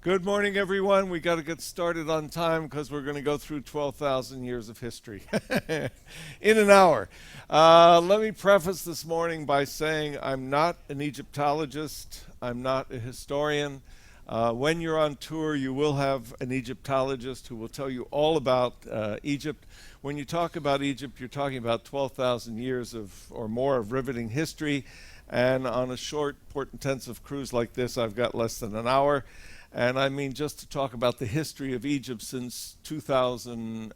Good morning, everyone. We got to get started on time because we're going to go through 12,000 years of history in an hour. Let me preface this morning by saying I'm not an Egyptologist. I'm not a historian. When you're on tour, you will have an Egyptologist who will tell you all about Egypt. When you talk about Egypt, you're talking about 12,000 years or more of riveting history. And on a short port-intensive cruise like this, I've got less than an hour. And I mean, just to talk about the history of Egypt since 2000,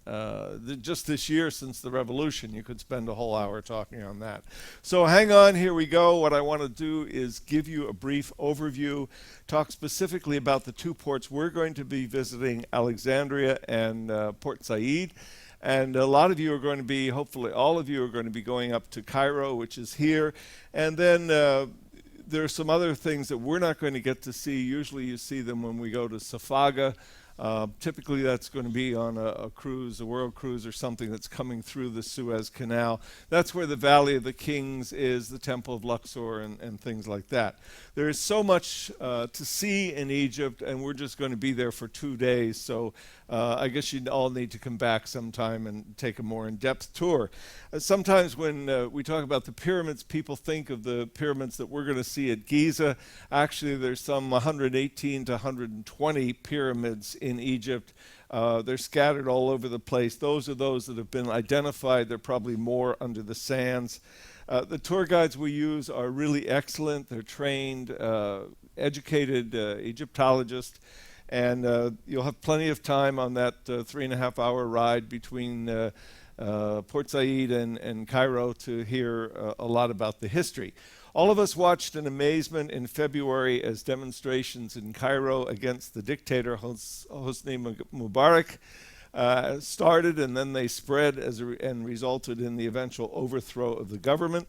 just this year since the revolution, you could spend a whole hour talking on that. So hang on, here we go. What I want to do is give you a brief overview, talk specifically about the two ports we're going to be visiting, Alexandria and Port Said. And a lot of you are going to be, hopefully all of you are going to be going up to Cairo, which is here. And then there are some other things that we're not going to get to see. Usually you see them when we go to Safaga. Typically that's going to be on a cruise, a world cruise or something that's coming through the Suez Canal. That's where the Valley of the Kings is, the Temple of Luxor and things like that. There is so much to see in Egypt, and we're just going to be there for 2 days. So I guess you all need to come back sometime and take a more in-depth tour. Sometimes when we talk about the pyramids, people think of the pyramids that we're going to see at Giza. Actually, there's some 118 to 120 pyramids in Egypt. They're scattered all over the place. Those are those that have been identified. There are probably more under the sands. The tour guides we use are really excellent. They're trained, educated Egyptologists. And you'll have plenty of time on that 3.5-hour ride between Port Said and Cairo to hear a lot about the history. All of us watched in amazement in February as demonstrations in Cairo against the dictator Hosni Mubarak started, and then they spread and resulted in the eventual overthrow of the government.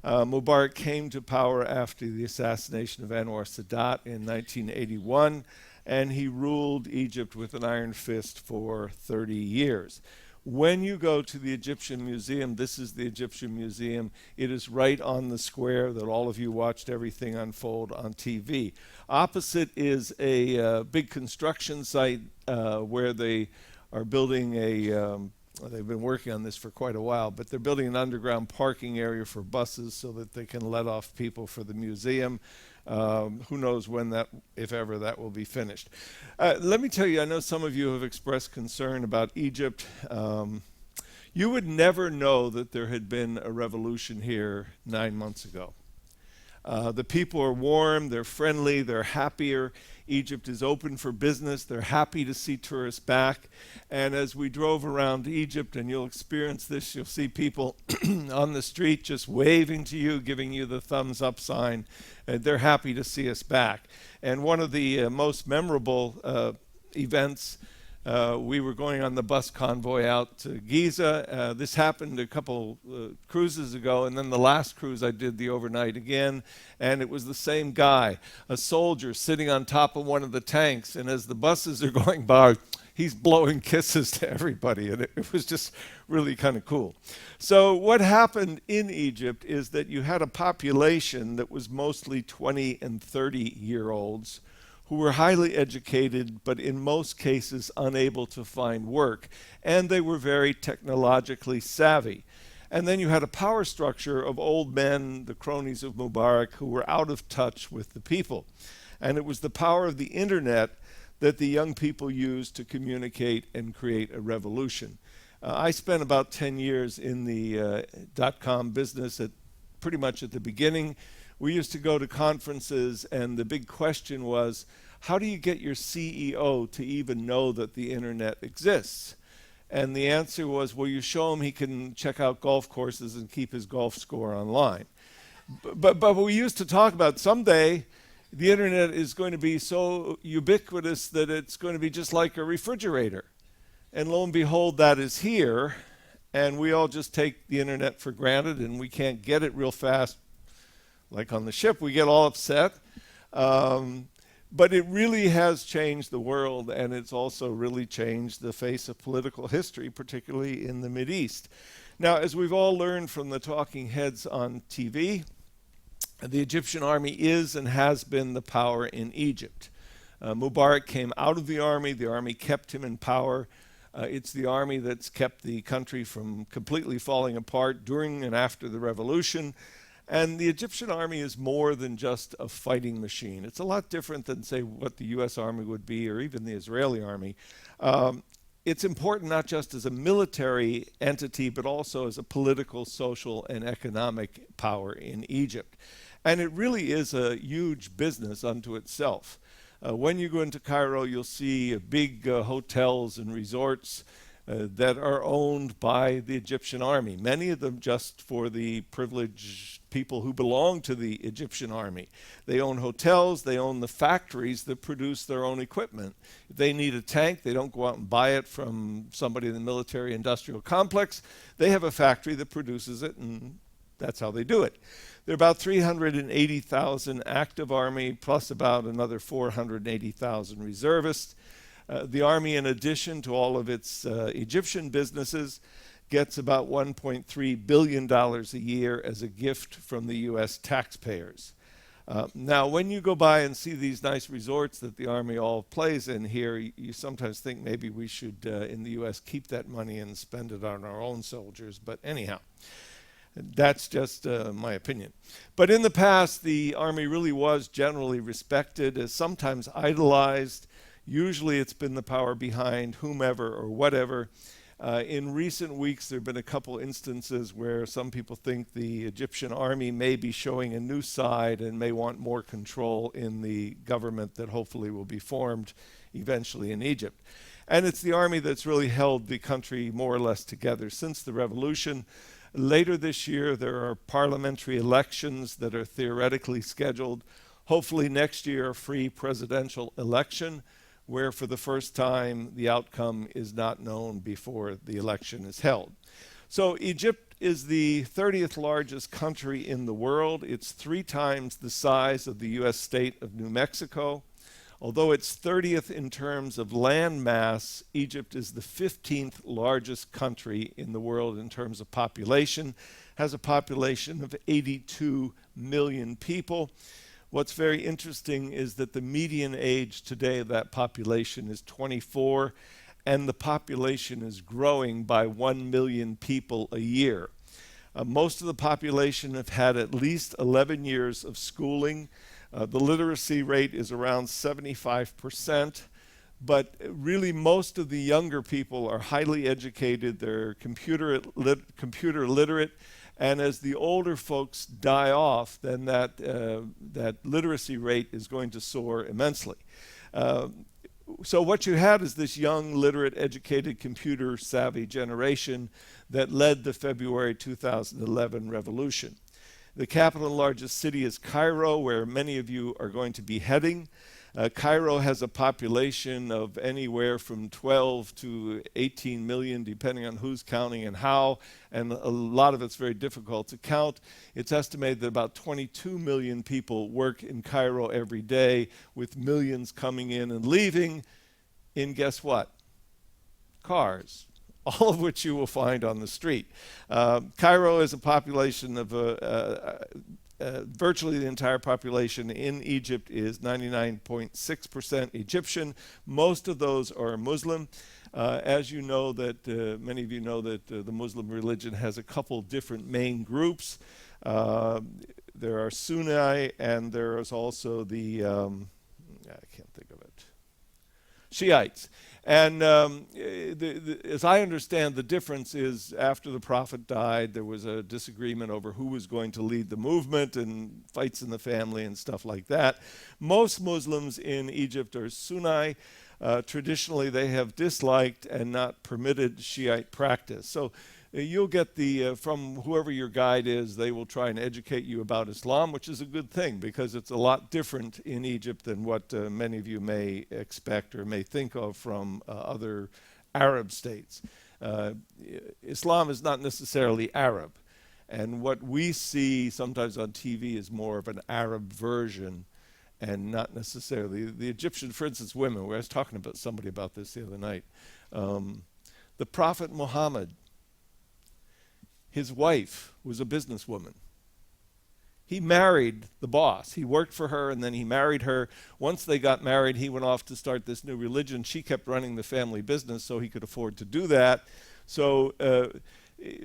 Mubarak came to power after the assassination of Anwar Sadat in 1981, and he ruled Egypt with an iron fist for 30 years. When you go to the Egyptian Museum, this is the Egyptian Museum. It is right on the square that all of you watched everything unfold on TV. Opposite is a big construction site where they are building they've been working on this for quite a while, but they're building an underground parking area for buses so that they can let off people for the museum. Who knows when that, if ever, that will be finished. Let me tell you, I know some of you have expressed concern about Egypt. You would never know that there had been a revolution here 9 months ago. The people are warm, they're friendly, they're happier. Egypt is open for business. They're happy to see tourists back. And as we drove around Egypt, and you'll experience this, you'll see people on the street just waving to you, giving you the thumbs up sign. They're happy to see us back. And one of the most memorable events, we were going on the bus convoy out to Giza. This happened a couple cruises ago, and then the last cruise I did the overnight again, and it was the same guy, a soldier sitting on top of one of the tanks, and as the buses are going by, he's blowing kisses to everybody, and it was just really kind of cool. So what happened in Egypt is that you had a population that was mostly 20 and 30-year-olds who were highly educated, but in most cases unable to find work. And they were very technologically savvy. And then you had a power structure of old men, the cronies of Mubarak, who were out of touch with the people. And it was the power of the internet that the young people used to communicate and create a revolution. I spent about 10 years in the dot-com business pretty much at the beginning. We used to go to conferences, and the big question was, how do you get your CEO to even know that the internet exists? And the answer was, well, you show him he can check out golf courses and keep his golf score online. But we used to talk about someday the internet is going to be so ubiquitous that it's going to be just like a refrigerator. And lo and behold, that is here, and we all just take the internet for granted, and we can't get it real fast. Like on the ship, we get all upset. But it really has changed the world, and it's also really changed the face of political history, particularly in the Mideast. Now, as we've all learned from the talking heads on TV, the Egyptian army is and has been the power in Egypt. Mubarak came out of the army kept him in power. It's the army that's kept the country from completely falling apart during and after the revolution. And the Egyptian army is more than just a fighting machine. It's a lot different than, say, what the US army would be or even the Israeli army. It's important not just as a military entity, but also as a political, social, and economic power in Egypt. And it really is a huge business unto itself. When you go into Cairo, you'll see big hotels and resorts that are owned by the Egyptian army, many of them just for the privileged people who belong to the Egyptian army. They own hotels, they own the factories that produce their own equipment. If they need a tank, they don't go out and buy it from somebody in the military industrial complex. They have a factory that produces it, and that's how they do it. There are about 380,000 active army, plus about another 480,000 reservists. The army, in addition to all of its Egyptian businesses, gets about $1.3 billion a year as a gift from the U.S. taxpayers. Now, when you go by and see these nice resorts that the army all plays in here, you sometimes think maybe we should, in the U.S., keep that money and spend it on our own soldiers. But anyhow, that's just my opinion. But in the past, the army really was generally respected, as sometimes idolized. Usually it's been the power behind whomever or whatever. In recent weeks, there have been a couple instances where some people think the Egyptian army may be showing a new side and may want more control in the government that hopefully will be formed eventually in Egypt. And it's the army that's really held the country more or less together since the revolution. Later this year, there are parliamentary elections that are theoretically scheduled. Hopefully next year, a free presidential election, where for the first time the outcome is not known before the election is held. So Egypt is the 30th largest country in the world. It's 3 times the size of the US state of New Mexico. Although it's 30th in terms of land mass, Egypt is the 15th largest country in the world in terms of population, has a population of 82 million people. What's very interesting is that the median age today of that population is 24, and the population is growing by 1 million people a year. Most of the population have had at least 11 years of schooling. The literacy rate is around 75%, but really most of the younger people are highly educated, they're computer literate, and as the older folks die off, then that literacy rate is going to soar immensely. So what you had is this young, literate, educated, computer-savvy generation that led the February 2011 revolution. The capital and largest city is Cairo, where many of you are going to be heading. Cairo has a population of anywhere from 12 to 18 million, depending on who's counting and how, and a lot of it's very difficult to count. It's estimated that about 22 million people work in Cairo every day, with millions coming in and leaving in, guess what? Cars. All of which you will find on the street. Cairo is a population of virtually the entire population in Egypt is 99.6% Egyptian. Most of those are Muslim. As you know, that many of you know that the Muslim religion has a couple different main groups. There are Sunni, and there is also the I can't think of it, Shiites. And as I understand, the difference is after the Prophet died, there was a disagreement over who was going to lead the movement and fights in the family and stuff like that. Most Muslims in Egypt are Sunni. Traditionally, they have disliked and not permitted Shiite practice. So you'll get from whoever your guide is, they will try and educate you about Islam, which is a good thing because it's a lot different in Egypt than what many of you may expect or may think of from other Arab states. Islam is not necessarily Arab, and what we see sometimes on TV is more of an Arab version and not necessarily the Egyptian, for instance, women. I was talking about somebody about this the other night. The Prophet Muhammad, his wife was a businesswoman. he married the boss. He worked for her and then he married her. Once they got married, he went off to start this new religion. She kept running the family business so he could afford to do that. So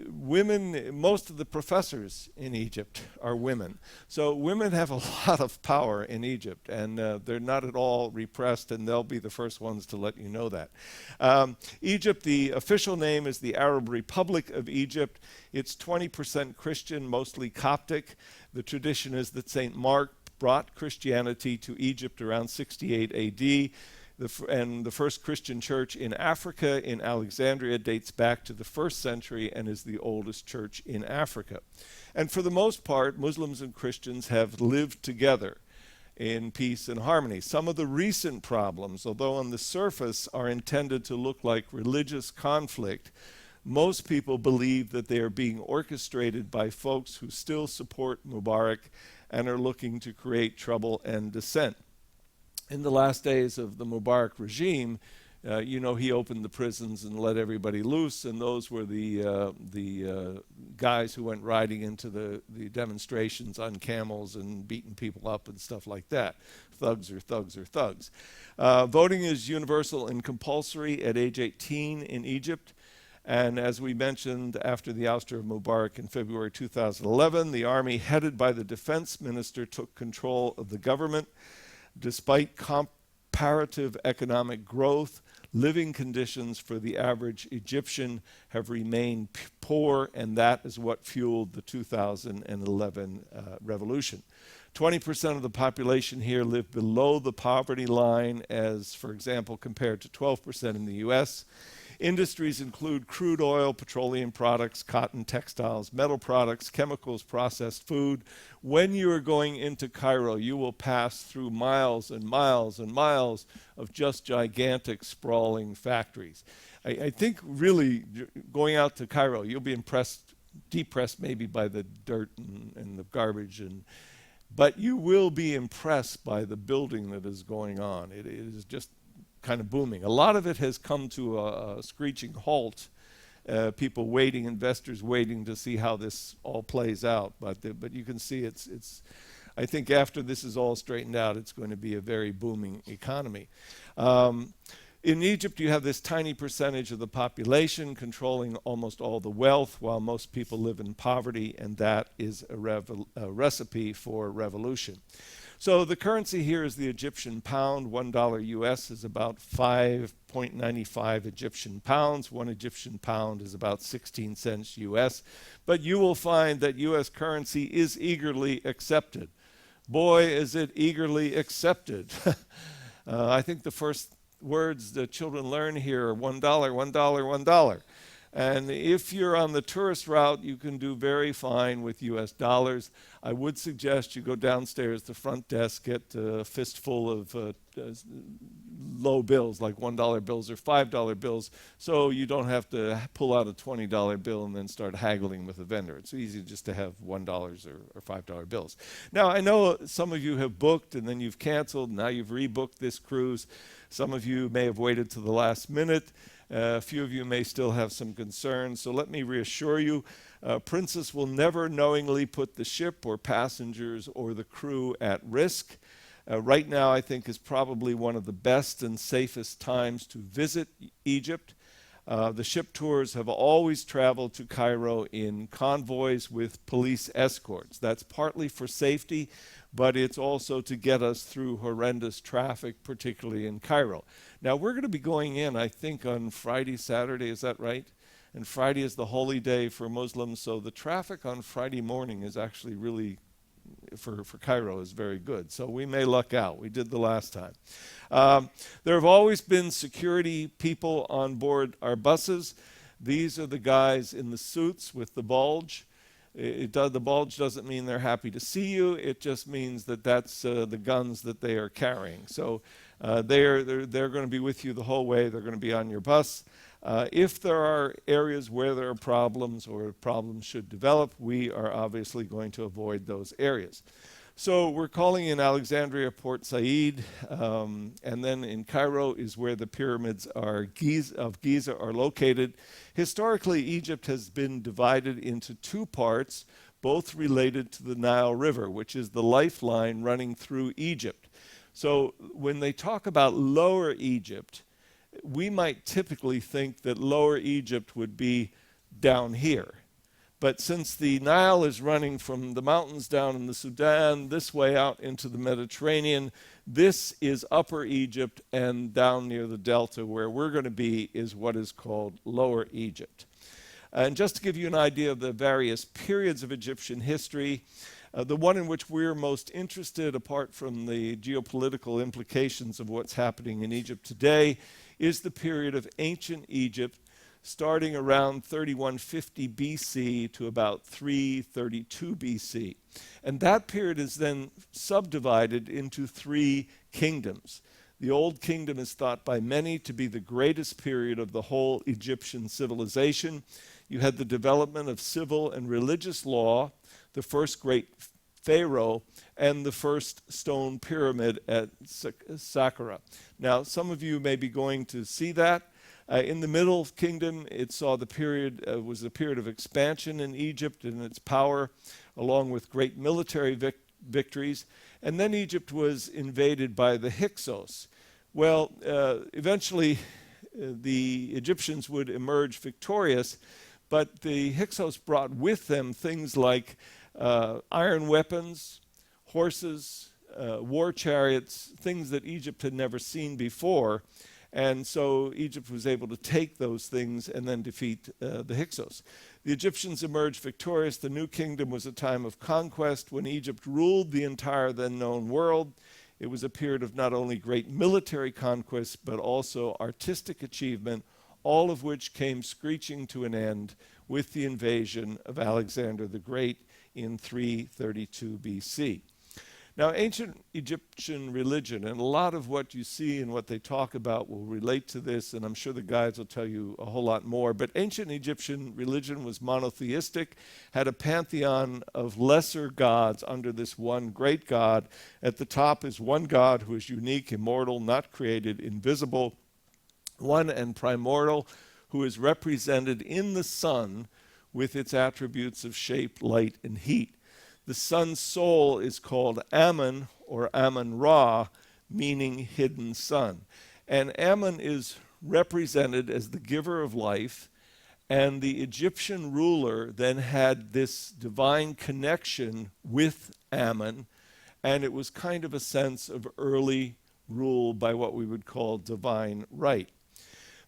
women, most of the professors in Egypt are women. So women have a lot of power in Egypt, and they're not at all repressed, and they'll be the first ones to let you know that. Egypt, the official name is the Arab Republic of Egypt. It's 20% Christian, mostly Coptic. The tradition is that St. Mark brought Christianity to Egypt around 68 AD. And the first Christian church in Africa, in Alexandria, dates back to the 1st century and is the oldest church in Africa. And for the most part, Muslims and Christians have lived together in peace and harmony. Some of the recent problems, although on the surface are intended to look like religious conflict, most people believe that they are being orchestrated by folks who still support Mubarak and are looking to create trouble and dissent. In the last days of the Mubarak regime, he opened the prisons and let everybody loose, and those were the guys who went riding into the demonstrations on camels and beating people up and stuff like that. Thugs are thugs are thugs. Voting is universal and compulsory at age 18 in Egypt. And as we mentioned, after the ouster of Mubarak in February 2011, the army headed by the defense minister took control of the government. Despite comparative economic growth, living conditions for the average Egyptian have remained poor, and that is what fueled the 2011 revolution. 20% of the population here live below the poverty line, as, for example, compared to 12% in the US. Industries include crude oil, petroleum products, cotton, textiles, metal products, chemicals, processed food. When you are going into Cairo, you will pass through miles and miles and miles of just gigantic, sprawling factories. I think really going out to Cairo, you'll be depressed maybe by the dirt and the garbage, but you will be impressed by the building that is going on. It is just kind of booming. A lot of it has come to a screeching halt. People waiting, investors waiting to see how this all plays out. But you can see it's. I think after this is all straightened out, it's going to be a very booming economy. In Egypt, you have this tiny percentage of the population controlling almost all the wealth, while most people live in poverty, and that is a recipe for revolution. So the currency here is the Egyptian pound. $1 US is about 5.95 Egyptian pounds. 1 Egyptian pound is about 16 cents US. But you will find that US currency is eagerly accepted. Boy, is it eagerly accepted. I think the first words that children learn here are $1, $1, $1. And if you're on the tourist route, you can do very fine with US dollars. I would suggest you go downstairs to the front desk, get a fistful of low bills, like $1 bills or $5 bills, so you don't have to pull out a $20 bill and then start haggling with a vendor. It's easy just to have $1 or $5 bills. Now, I know some of you have booked and then you've canceled. Now you've rebooked this cruise. Some of you may have waited to the last minute. A few of you may still have some concerns, so let me reassure you, Princess will never knowingly put the ship or passengers or the crew at risk. Right now, I think, is probably one of the best and safest times to visit Egypt. The ship tours have always traveled to Cairo in convoys with police escorts. That's partly for safety, but it's also to get us through horrendous traffic, particularly in Cairo. Now, we're going to be going in, I think, on Friday, Saturday, is that right? And Friday is the holy day for Muslims, so the traffic on Friday morning is actually really, for Cairo, is very good. So we may luck out. We did the last time. There have always been security people on board our buses. These are the guys in the suits with the bulge. The bulge doesn't mean they're happy to see you. It just means that that's the guns that they are carrying. So they're going to be with you the whole way. They're going to be on your bus. If there are areas where there are problems or problems should develop, we are obviously going to avoid those areas. So we're calling in Alexandria, Port Said, and then in Cairo is where the pyramids of Giza are located. Historically, Egypt has been divided into two parts both related to the Nile River, which is the lifeline running through Egypt. So when they talk about Lower Egypt, we might typically think that Lower Egypt would be down here. But since the Nile is running from the mountains down in the Sudan this way out into the Mediterranean, this is Upper Egypt, and down near the delta where we're going to be is what is called Lower Egypt. And just to give you an idea of the various periods of Egyptian history, the one in which we're most interested, apart from the geopolitical implications of what's happening in Egypt today, is the period of ancient Egypt, starting around 3150 BC to about 332 BC. And that period is then subdivided into three kingdoms. The Old Kingdom is thought by many to be the greatest period of the whole Egyptian civilization. You had the development of civil and religious law, the first great pharaoh, and the first stone pyramid at Saqqara. Now, some of you may be going to see that. In the Middle Kingdom, it saw the period, was a period of expansion in Egypt and its power, along with great military victories. And then Egypt was invaded by the Hyksos. Well, eventually the Egyptians would emerge victorious, but the Hyksos brought with them things like iron weapons, horses, war chariots, things that Egypt had never seen before. And so Egypt was able to take those things and then defeat the Hyksos. The Egyptians emerged victorious. The New Kingdom was a time of conquest when Egypt ruled the entire then known world. It was a period of not only great military conquest, but also artistic achievement, all of which came screeching to an end with the invasion of Alexander the Great in 332 BC. Now, ancient Egyptian religion, and a lot of what you see and what they talk about will relate to this, and I'm sure the guides will tell you a whole lot more, but ancient Egyptian religion was monotheistic, had a pantheon of lesser gods under this one great god. At the top is one god who is unique, immortal, not created, invisible, one and primordial, who is represented in the sun with its attributes of shape, light, and heat. The sun's soul is called Amun, or Amun-Ra, meaning hidden sun. And Amun is represented as the giver of life, and the Egyptian ruler then had this divine connection with Amun, and it was kind of a sense of early rule by what we would call divine right.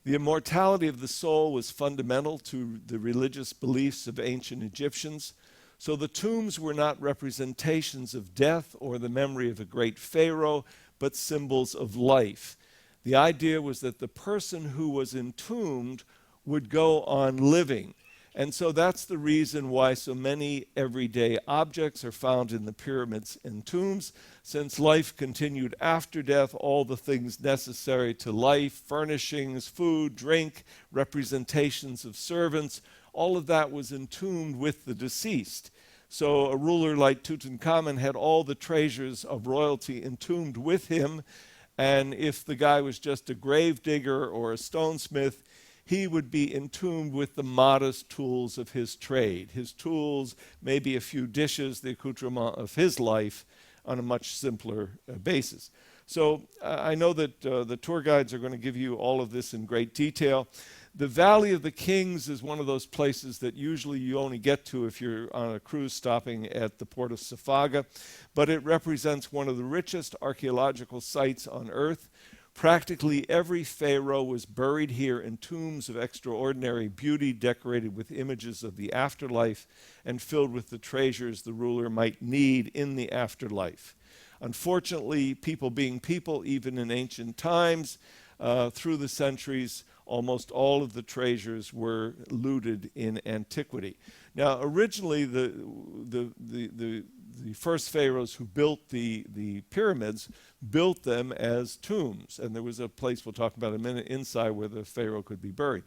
The immortality of the soul was fundamental to the religious beliefs of ancient Egyptians. So the tombs were not representations of death or the memory of a great pharaoh, but symbols of life. The idea was that the person who was entombed would go on living. And so that's the reason why so many everyday objects are found in the pyramids and tombs. Since life continued after death, all the things necessary to life, furnishings, food, drink, representations of servants, all of that was entombed with the deceased. So a ruler like Tutankhamun had all the treasures of royalty entombed with him, and if the guy was just a grave digger or a stonesmith, he would be entombed with the modest tools of his trade. His tools, maybe a few dishes, the accoutrement of his life on a much simpler basis. So I know that the tour guides are going to give you all of this in great detail. The Valley of the Kings is one of those places that usually you only get to if you're on a cruise stopping at the port of Safaga, but it represents one of the richest archaeological sites on earth. Practically every pharaoh was buried here in tombs of extraordinary beauty, decorated with images of the afterlife and filled with the treasures the ruler might need in the afterlife. Unfortunately, people being people, even in ancient times, through the centuries, almost all of the treasures were looted in antiquity. Now, originally, the first pharaohs who built the pyramids built them as tombs, and there was a place we'll talk about in a minute inside where the pharaoh could be buried.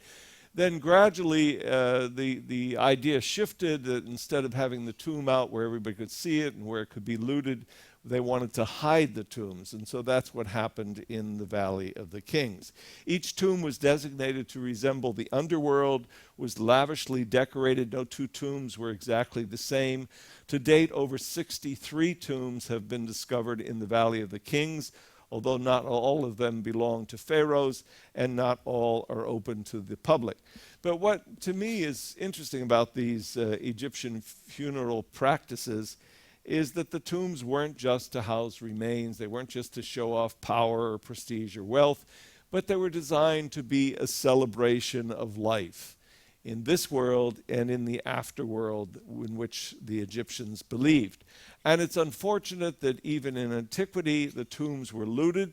Then gradually, the idea shifted that instead of having the tomb out where everybody could see it and where it could be looted, they wanted to hide the tombs, and so that's what happened in the Valley of the Kings. Each tomb was designated to resemble the underworld, was lavishly decorated. No two tombs were exactly the same. To date, over 63 tombs have been discovered in the Valley of the Kings, although not all of them belong to pharaohs, and not all are open to the public. But what to me is interesting about these Egyptian funeral practices is that the tombs weren't just to house remains, they weren't just to show off power or prestige or wealth, but they were designed to be a celebration of life in this world and in the afterworld in which the Egyptians believed. And it's unfortunate that even in antiquity, the tombs were looted,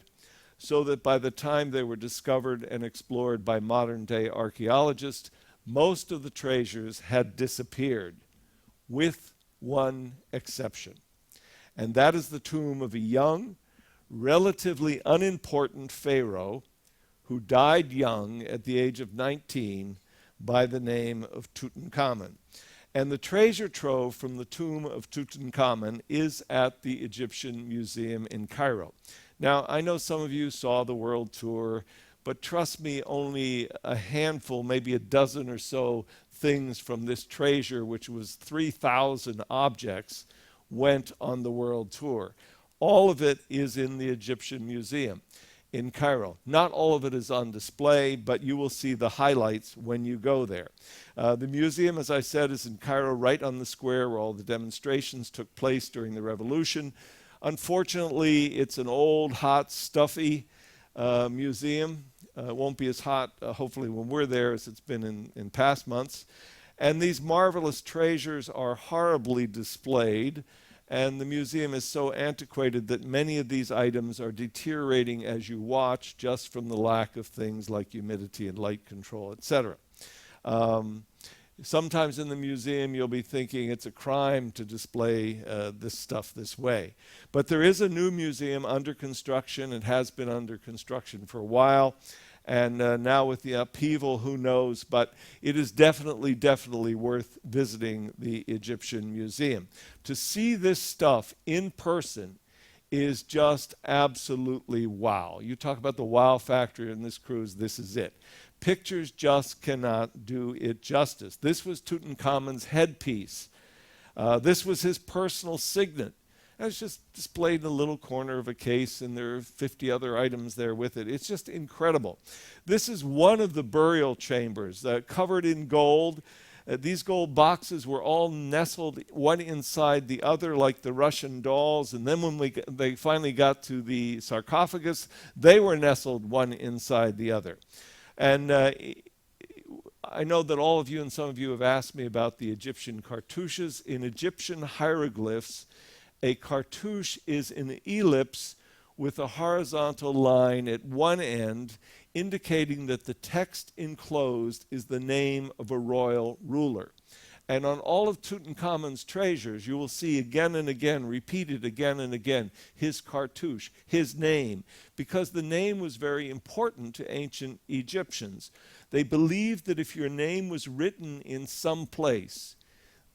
so that by the time they were discovered and explored by modern-day archaeologists, most of the treasures had disappeared, with one exception. And that is the tomb of a young, relatively unimportant pharaoh who died young at the age of 19 by the name of Tutankhamun. And the treasure trove from the tomb of Tutankhamun is at the Egyptian Museum in Cairo. Now, I know some of you saw the world tour, but trust me, only a handful, maybe a dozen or so things from this treasure, which was 3,000 objects, went on the world tour. All of it is in the Egyptian Museum in Cairo. Not all of it is on display, but you will see the highlights when you go there. The museum, as I said, is in Cairo, right on the square where all the demonstrations took place during the revolution. Unfortunately, it's an old, hot, stuffy museum. It won't be as hot, hopefully, when we're there as it's been in past months. And these marvelous treasures are horribly displayed, and the museum is so antiquated that many of these items are deteriorating as you watch, just from the lack of things like humidity and light control, etc. Sometimes in the museum you'll be thinking it's a crime to display this stuff this way. But there is a new museum under construction. It has been under construction for a while. And now with the upheaval, who knows? But it is definitely worth visiting the Egyptian Museum. To see this stuff in person is just absolutely wow. You talk about the wow factor in this cruise, this is it. Pictures just cannot do it justice. This was Tutankhamun's headpiece. This was his personal signet. And it's just displayed in a little corner of a case, and there are 50 other items there with it. It's just incredible. This is one of the burial chambers covered in gold. These gold boxes were all nestled one inside the other like the Russian dolls. And then when they finally got to the sarcophagus, they were nestled one inside the other. And I know that all of you and some of you have asked me about the Egyptian cartouches. In Egyptian hieroglyphs, a cartouche is an ellipse with a horizontal line at one end, indicating that the text enclosed is the name of a royal ruler. And on all of Tutankhamun's treasures, you will see again and again, repeated again and again, his cartouche, his name, because the name was very important to ancient Egyptians. They believed that if your name was written in some place,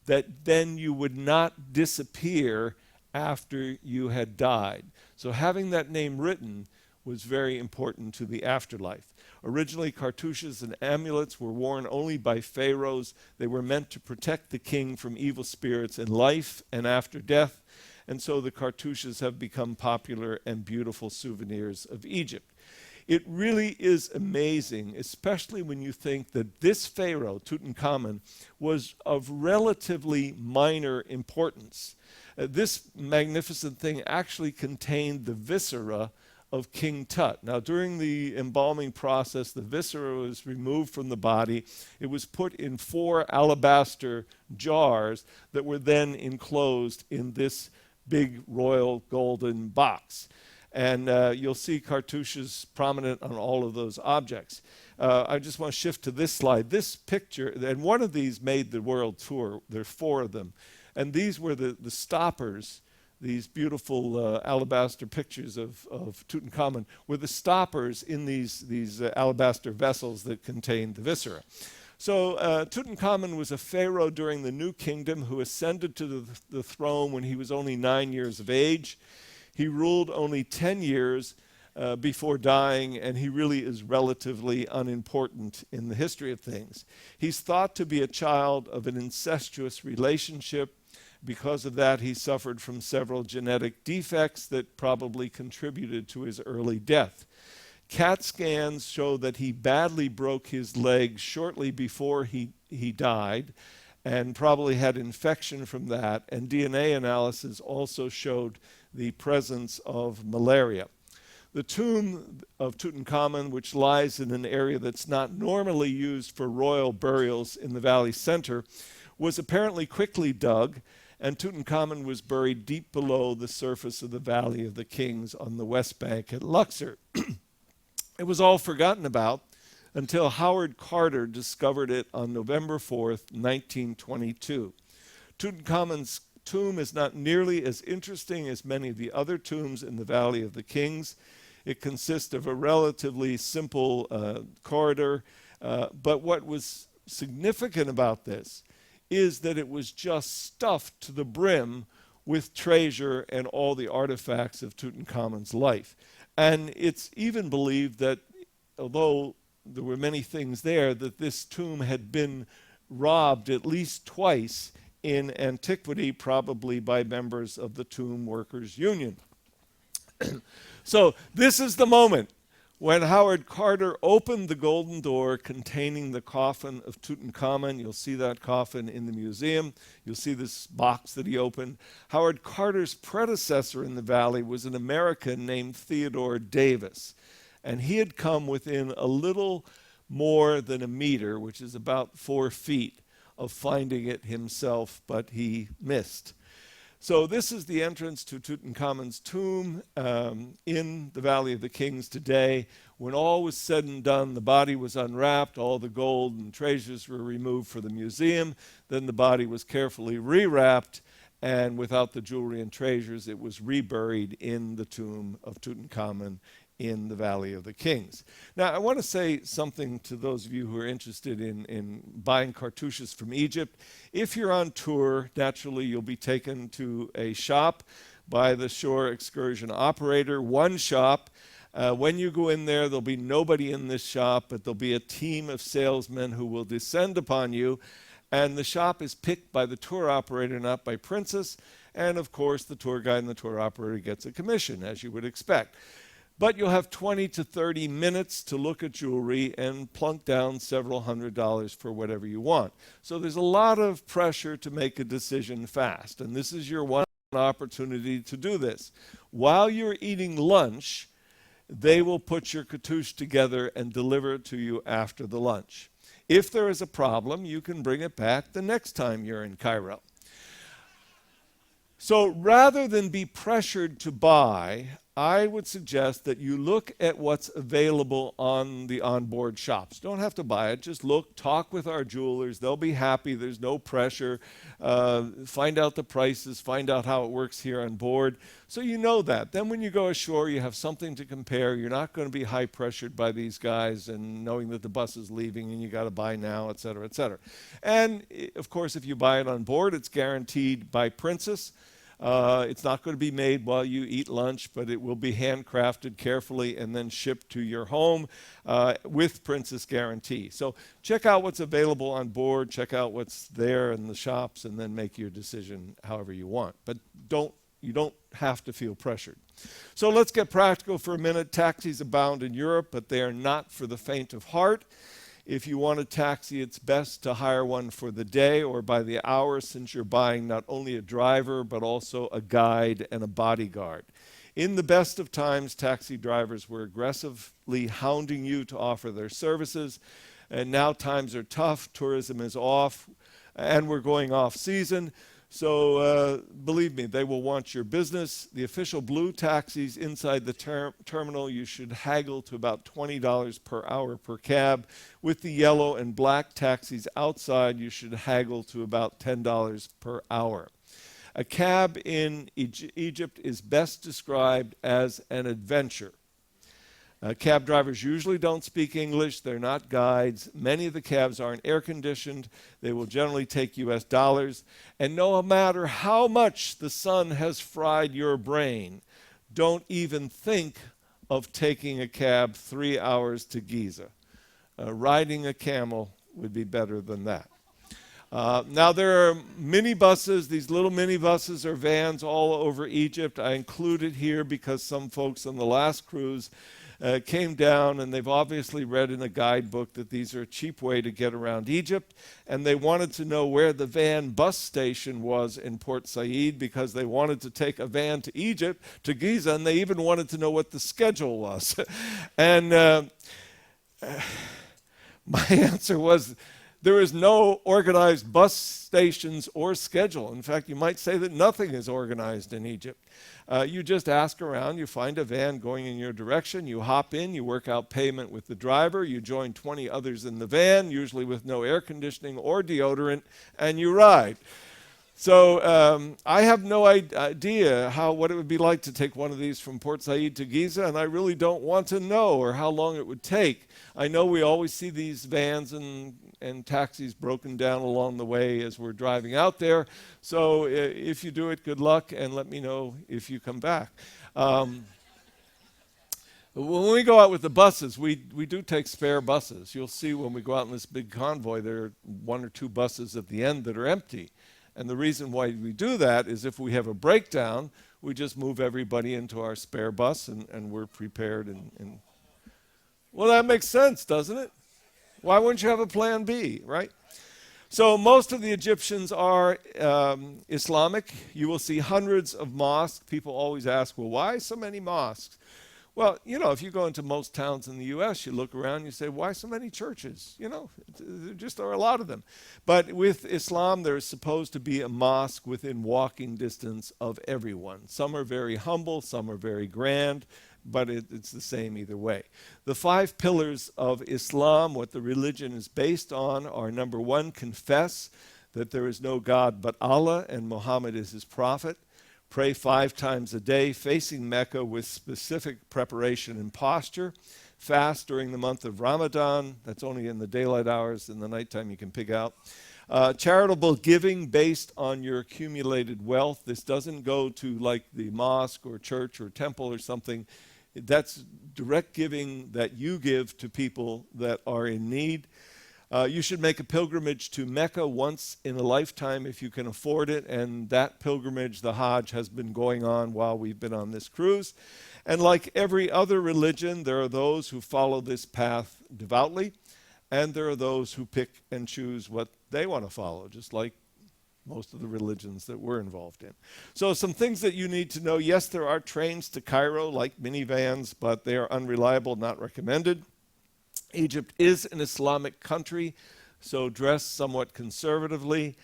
that then you would not disappear after you had died. So having that name written was very important to the afterlife. Originally, cartouches and amulets were worn only by pharaohs. They were meant to protect the king from evil spirits in life and after death, and so the cartouches have become popular and beautiful souvenirs of Egypt. It really is amazing, especially when you think that this pharaoh, Tutankhamun, was of relatively minor importance. This magnificent thing actually contained the viscera of King Tut. Now, during the embalming process, the viscera was removed from the body. It was put in 4 alabaster jars that were then enclosed in this big royal golden box. And you'll see cartouches prominent on all of those objects. I just want to shift to this slide. This picture, and one of these made the world tour. There are 4 of them. And these were the stoppers. These beautiful alabaster pictures of Tutankhamun were the stoppers in these alabaster vessels that contained the viscera. So Tutankhamun was a pharaoh during the New Kingdom who ascended to the throne when he was only 9 years of age. He ruled only 10 years before dying, and he really is relatively unimportant in the history of things. He's thought to be a child of an incestuous relationship. Because of that, he suffered from several genetic defects that probably contributed to his early death. CAT scans show that he badly broke his leg shortly before he died and probably had infection from that, and DNA analysis also showed the presence of malaria. The tomb of Tutankhamun, which lies in an area that's not normally used for royal burials in the valley center, was apparently quickly dug, and Tutankhamun was buried deep below the surface of the Valley of the Kings on the west bank at Luxor. It was all forgotten about until Howard Carter discovered it on November 4th, 1922. Tutankhamun's tomb is not nearly as interesting as many of the other tombs in the Valley of the Kings. It consists of a relatively simple corridor, but what was significant about this is that it was just stuffed to the brim with treasure and all the artifacts of Tutankhamun's life. And it's even believed that, although there were many things there, that this tomb had been robbed at least twice in antiquity, probably by members of the Tomb Workers Union. So this is the moment when Howard Carter opened the golden door containing the coffin of Tutankhamun. You'll see that coffin in the museum. You'll see this box that he opened. Howard Carter's predecessor in the valley was an American named Theodore Davis, and he had come within a little more than a meter, which is about 4 feet, of finding it himself, but he missed. So this is the entrance to Tutankhamun's tomb in the Valley of the Kings today. When all was said and done, the body was unwrapped, all the gold and treasures were removed for the museum, then the body was carefully rewrapped, and without the jewelry and treasures, it was reburied in the tomb of Tutankhamun in the Valley of the Kings. Now, I want to say something to those of you who are interested in buying cartouches from Egypt. If you're on tour, naturally you'll be taken to a shop by the shore excursion operator, one shop. When you go in there, there'll be nobody in this shop, but there'll be a team of salesmen who will descend upon you, and the shop is picked by the tour operator, not by Princess, and of course the tour guide and the tour operator gets a commission, as you would expect. But you'll have 20 to 30 minutes to look at jewelry and plunk down several $100s for whatever you want. So there's a lot of pressure to make a decision fast, and this is your one opportunity to do this. While you're eating lunch, they will put your cartouche together and deliver it to you after the lunch. If there is a problem, you can bring it back the next time you're in Cairo. So rather than be pressured to buy, I would suggest that you look at what's available on the onboard shops. Don't have to buy it. Just look, talk with our jewelers. They'll be happy. There's no pressure. Find out the prices. Find out how it works here on board. So you know that. Then when you go ashore, you have something to compare. You're not going to be high pressured by these guys and knowing that the bus is leaving and you got to buy now, et cetera, et cetera. And of course, if you buy it on board, it's guaranteed by Princess. It's not going to be made while you eat lunch, but it will be handcrafted carefully and then shipped to your home with Princess guarantee. So check out what's available on board, check out what's there in the shops, and then make your decision however you want. But you don't have to feel pressured. So let's get practical for a minute. Taxis abound in Europe, but they are not for the faint of heart. If you want a taxi, it's best to hire one for the day or by the hour, since you're buying not only a driver, but also a guide and a bodyguard. In the best of times, taxi drivers were aggressively hounding you to offer their services, and now times are tough, tourism is off, and we're going off season. So believe me, they will want your business. The official blue taxis inside the terminal, you should haggle to about $20 per hour per cab. With the yellow and black taxis outside, you should haggle to about $10 per hour. A cab in Egypt is best described as an adventure. Cab drivers usually don't speak English. They're not guides. Many of the cabs aren't air conditioned. They will generally take US dollars. And no matter how much the sun has fried your brain, don't even think of taking a cab 3 hours to Giza. Riding a camel would be better than that. Now there are minibuses. These little minibuses or vans all over Egypt. I included here because some folks on the last cruise came down, and they've obviously read in a guidebook that these are a cheap way to get around Egypt, and they wanted to know where the van bus station was in Port Said because they wanted to take a van to Egypt, to Giza, and they even wanted to know what the schedule was. And my answer was, there is no organized bus stations or schedule. In fact, you might say that nothing is organized in Egypt. You just ask around, you find a van going in your direction, you hop in, you work out payment with the driver, you join 20 others in the van, usually with no air conditioning or deodorant, and you ride. So I have no idea what it would be like to take one of these from Port Said to Giza, and I really don't want to know or how long it would take. I know we always see these vans and taxis broken down along the way as we're driving out there. So if you do it, good luck, and let me know if you come back. When we go out with the buses, we do take spare buses. You'll see when we go out in this big convoy, there are 1 or 2 buses at the end that are empty. And the reason why we do that is if we have a breakdown, we just move everybody into our spare bus, and we're prepared. And well, that makes sense, doesn't it? Why wouldn't you have a plan B, right? So most of the Egyptians are Islamic. You will see hundreds of mosques. People always ask, well, why so many mosques? Well, you know, if you go into most towns in the U.S., you look around, you say, why so many churches? You know, there just are a lot of them. But with Islam, there is supposed to be a mosque within walking distance of everyone. Some are very humble, some are very grand, but it's the same either way. The 5 pillars of Islam, what the religion is based on, are number 1, confess that there is no God but Allah and Muhammad is his prophet. Pray 5 times a day, facing Mecca with specific preparation and posture. Fast during the month of Ramadan. That's only in the daylight hours. In the nighttime you can pig out. Charitable giving based on your accumulated wealth. This doesn't go to like the mosque or church or temple or something. That's direct giving that you give to people that are in need. You should make a pilgrimage to Mecca once in a lifetime if you can afford it, and that pilgrimage, the Hajj, has been going on while we've been on this cruise. And like every other religion, there are those who follow this path devoutly, and there are those who pick and choose what they want to follow, just like most of the religions that we're involved in. So some things that you need to know. Yes, there are trains to Cairo, like minivans, but they are unreliable, not recommended. Egypt is an Islamic country, so dress somewhat conservatively.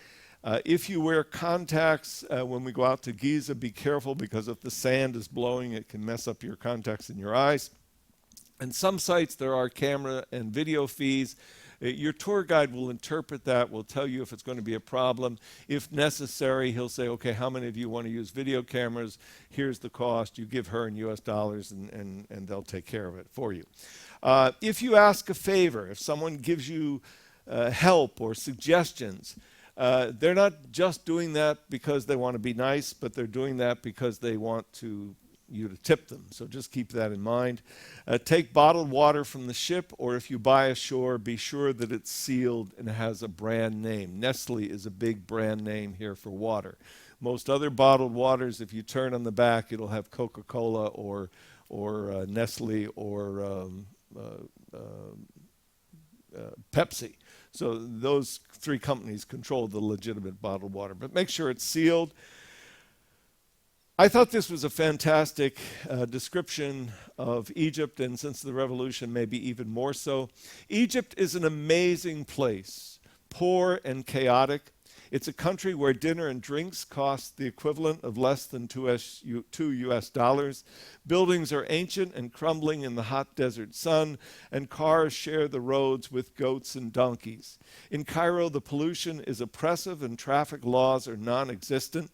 If you wear contacts when we go out to Giza, be careful because if the sand is blowing, it can mess up your contacts in your eyes. And some sites, there are camera and video fees. Your tour guide will interpret that, will tell you if it's going to be a problem. If necessary, he'll say, okay, how many of you want to use video cameras? Here's the cost. You give her in US dollars and they'll take care of it for you. If you ask a favor, if someone gives you help or suggestions, they're not just doing that because they want to be nice, but they're doing that because they want you to tip them. So just keep that in mind. Take bottled water from the ship, or if you buy ashore, be sure that it's sealed and has a brand name. Nestle is a big brand name here for water. Most other bottled waters, if you turn on the back, it'll have Coca-Cola or Nestle or Pepsi. So those 3 companies control the legitimate bottled water. But make sure it's sealed. I thought this was a fantastic description of Egypt, and since the revolution, maybe even more so. Egypt is an amazing place, poor and chaotic. It's a country where dinner and drinks cost the equivalent of less than $2 US. Buildings are ancient and crumbling in the hot desert sun, and cars share the roads with goats and donkeys. In Cairo, the pollution is oppressive and traffic laws are non-existent.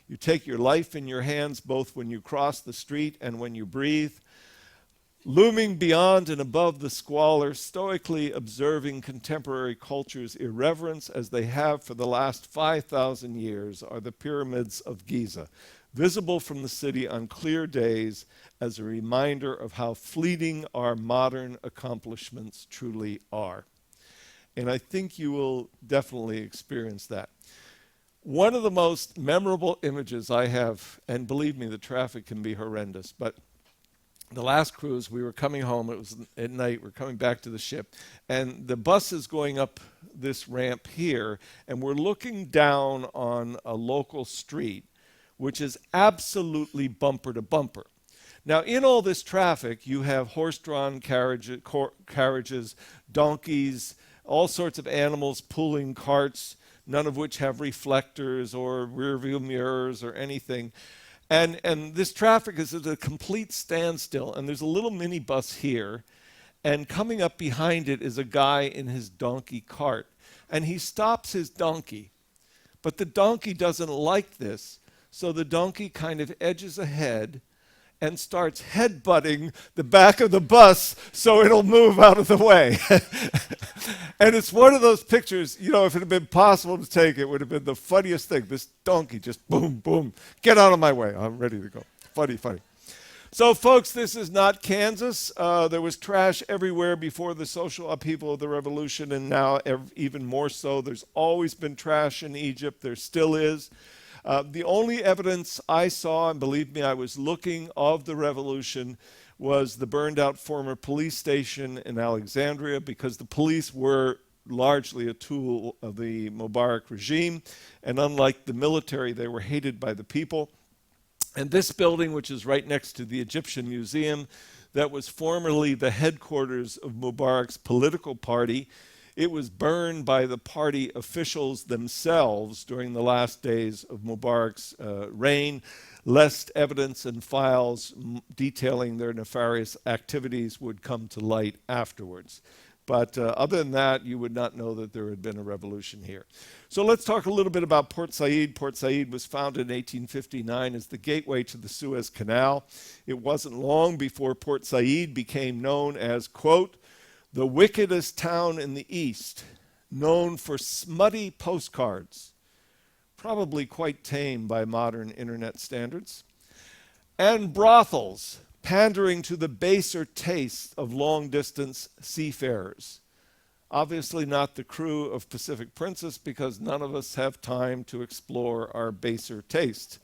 You take your life in your hands both when you cross the street and when you breathe. Looming beyond and above the squalor, stoically observing contemporary culture's irreverence as they have for the last 5,000 years, are the Pyramids of Giza, visible from the city on clear days as a reminder of how fleeting our modern accomplishments truly are. And I think you will definitely experience that. One of the most memorable images I have, and believe me, the traffic can be horrendous, but the last cruise, we were coming home, it was at night, we're coming back to the ship, and the bus is going up this ramp here, and we're looking down on a local street, which is absolutely bumper to bumper. Now, in all this traffic, you have horse-drawn carriages, donkeys, all sorts of animals pulling carts, none of which have reflectors or rear-view mirrors or anything. And this traffic is at a complete standstill, and there's a little minibus here, and coming up behind it is a guy in his donkey cart. And he stops his donkey, but the donkey doesn't like this, so the donkey kind of edges ahead and starts headbutting the back of the bus so it'll move out of the way. And it's one of those pictures, you know, if it had been possible to take, it would have been the funniest thing. This donkey just boom, boom, get out of my way. I'm ready to go. Funny, funny. So, folks, this is not Kansas. There was trash everywhere before the social upheaval of the revolution, and now even more so. There's always been trash in Egypt. There still is. The only evidence I saw, and believe me, I was looking, of the revolution was the burned out former police station in Alexandria, because the police were largely a tool of the Mubarak regime, and unlike the military, they were hated by the people. And this building, which is right next to the Egyptian Museum, that was formerly the headquarters of Mubarak's political party, it was burned by the party officials themselves during the last days of Mubarak's reign, lest evidence and files detailing their nefarious activities would come to light afterwards. But other than that, you would not know that there had been a revolution here. So let's talk a little bit about Port Said. Port Said was founded in 1859 as the gateway to the Suez Canal. It wasn't long before Port Said became known as, quote, the wickedest town in the East, known for smutty postcards, probably quite tame by modern internet standards, and brothels, pandering to the baser tastes of long-distance seafarers. Obviously not the crew of Pacific Princess, because none of us have time to explore our baser tastes.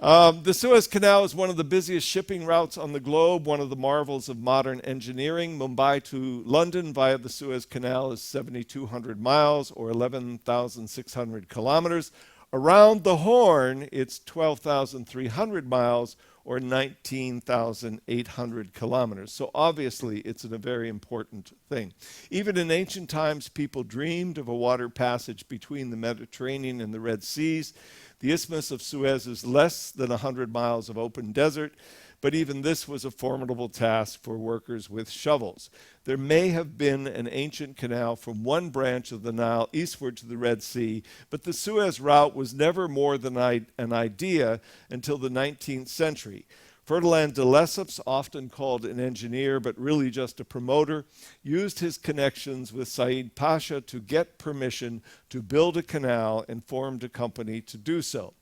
The Suez Canal is one of the busiest shipping routes on the globe, one of the marvels of modern engineering. Mumbai to London via the Suez Canal is 7,200 miles, or 11,600 kilometers. Around the Horn, it's 12,300 miles, or 19,800 kilometers. So obviously, it's a very important thing. Even in ancient times, people dreamed of a water passage between the Mediterranean and the Red Seas. The Isthmus of Suez is less than 100 miles of open desert, but even this was a formidable task for workers with shovels. There may have been an ancient canal from one branch of the Nile eastward to the Red Sea, but the Suez route was never more than an idea until the 19th century. Ferdinand de Lesseps, often called an engineer but really just a promoter, used his connections with Said Pasha to get permission to build a canal and formed a company to do so.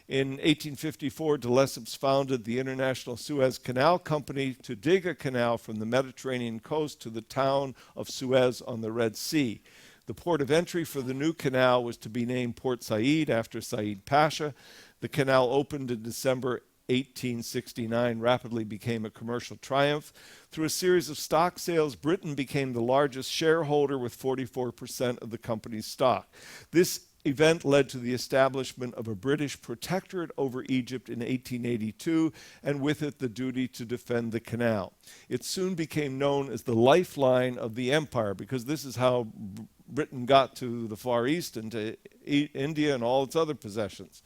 In 1854, de Lesseps founded the International Suez Canal Company to dig a canal from the Mediterranean coast to the town of Suez on the Red Sea. The port of entry for the new canal was to be named Port Said after Said Pasha. The canal opened in December 1869, rapidly became a commercial triumph. Through a series of stock sales, Britain became the largest shareholder with 44% of the company's stock. This event led to the establishment of a British protectorate over Egypt in 1882, and with it the duty to defend the canal. It soon became known as the lifeline of the empire, because this is how Britain got to the Far East and to India and all its other possessions.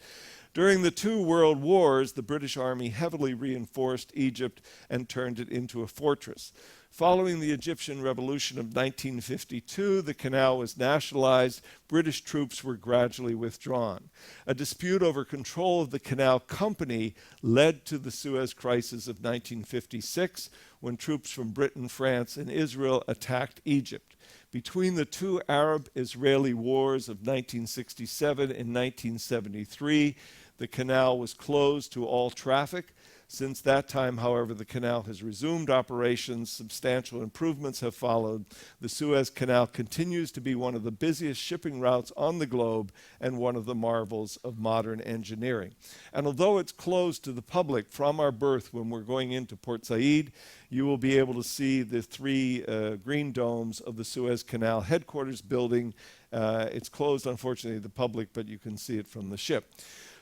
During the two world wars, the British Army heavily reinforced Egypt and turned it into a fortress. Following the Egyptian Revolution of 1952, the canal was nationalized. British troops were gradually withdrawn. A dispute over control of the canal company led to the Suez Crisis of 1956, when troops from Britain, France, and Israel attacked Egypt. Between the two Arab-Israeli wars of 1967 and 1973, the canal was closed to all traffic. Since that time, however, the canal has resumed operations. Substantial improvements have followed. The Suez Canal continues to be one of the busiest shipping routes on the globe and one of the marvels of modern engineering. And although it's closed to the public from our berth when we're going into Port Said, you will be able to see the three green domes of the Suez Canal headquarters building. It's closed, unfortunately, to the public, but you can see it from the ship.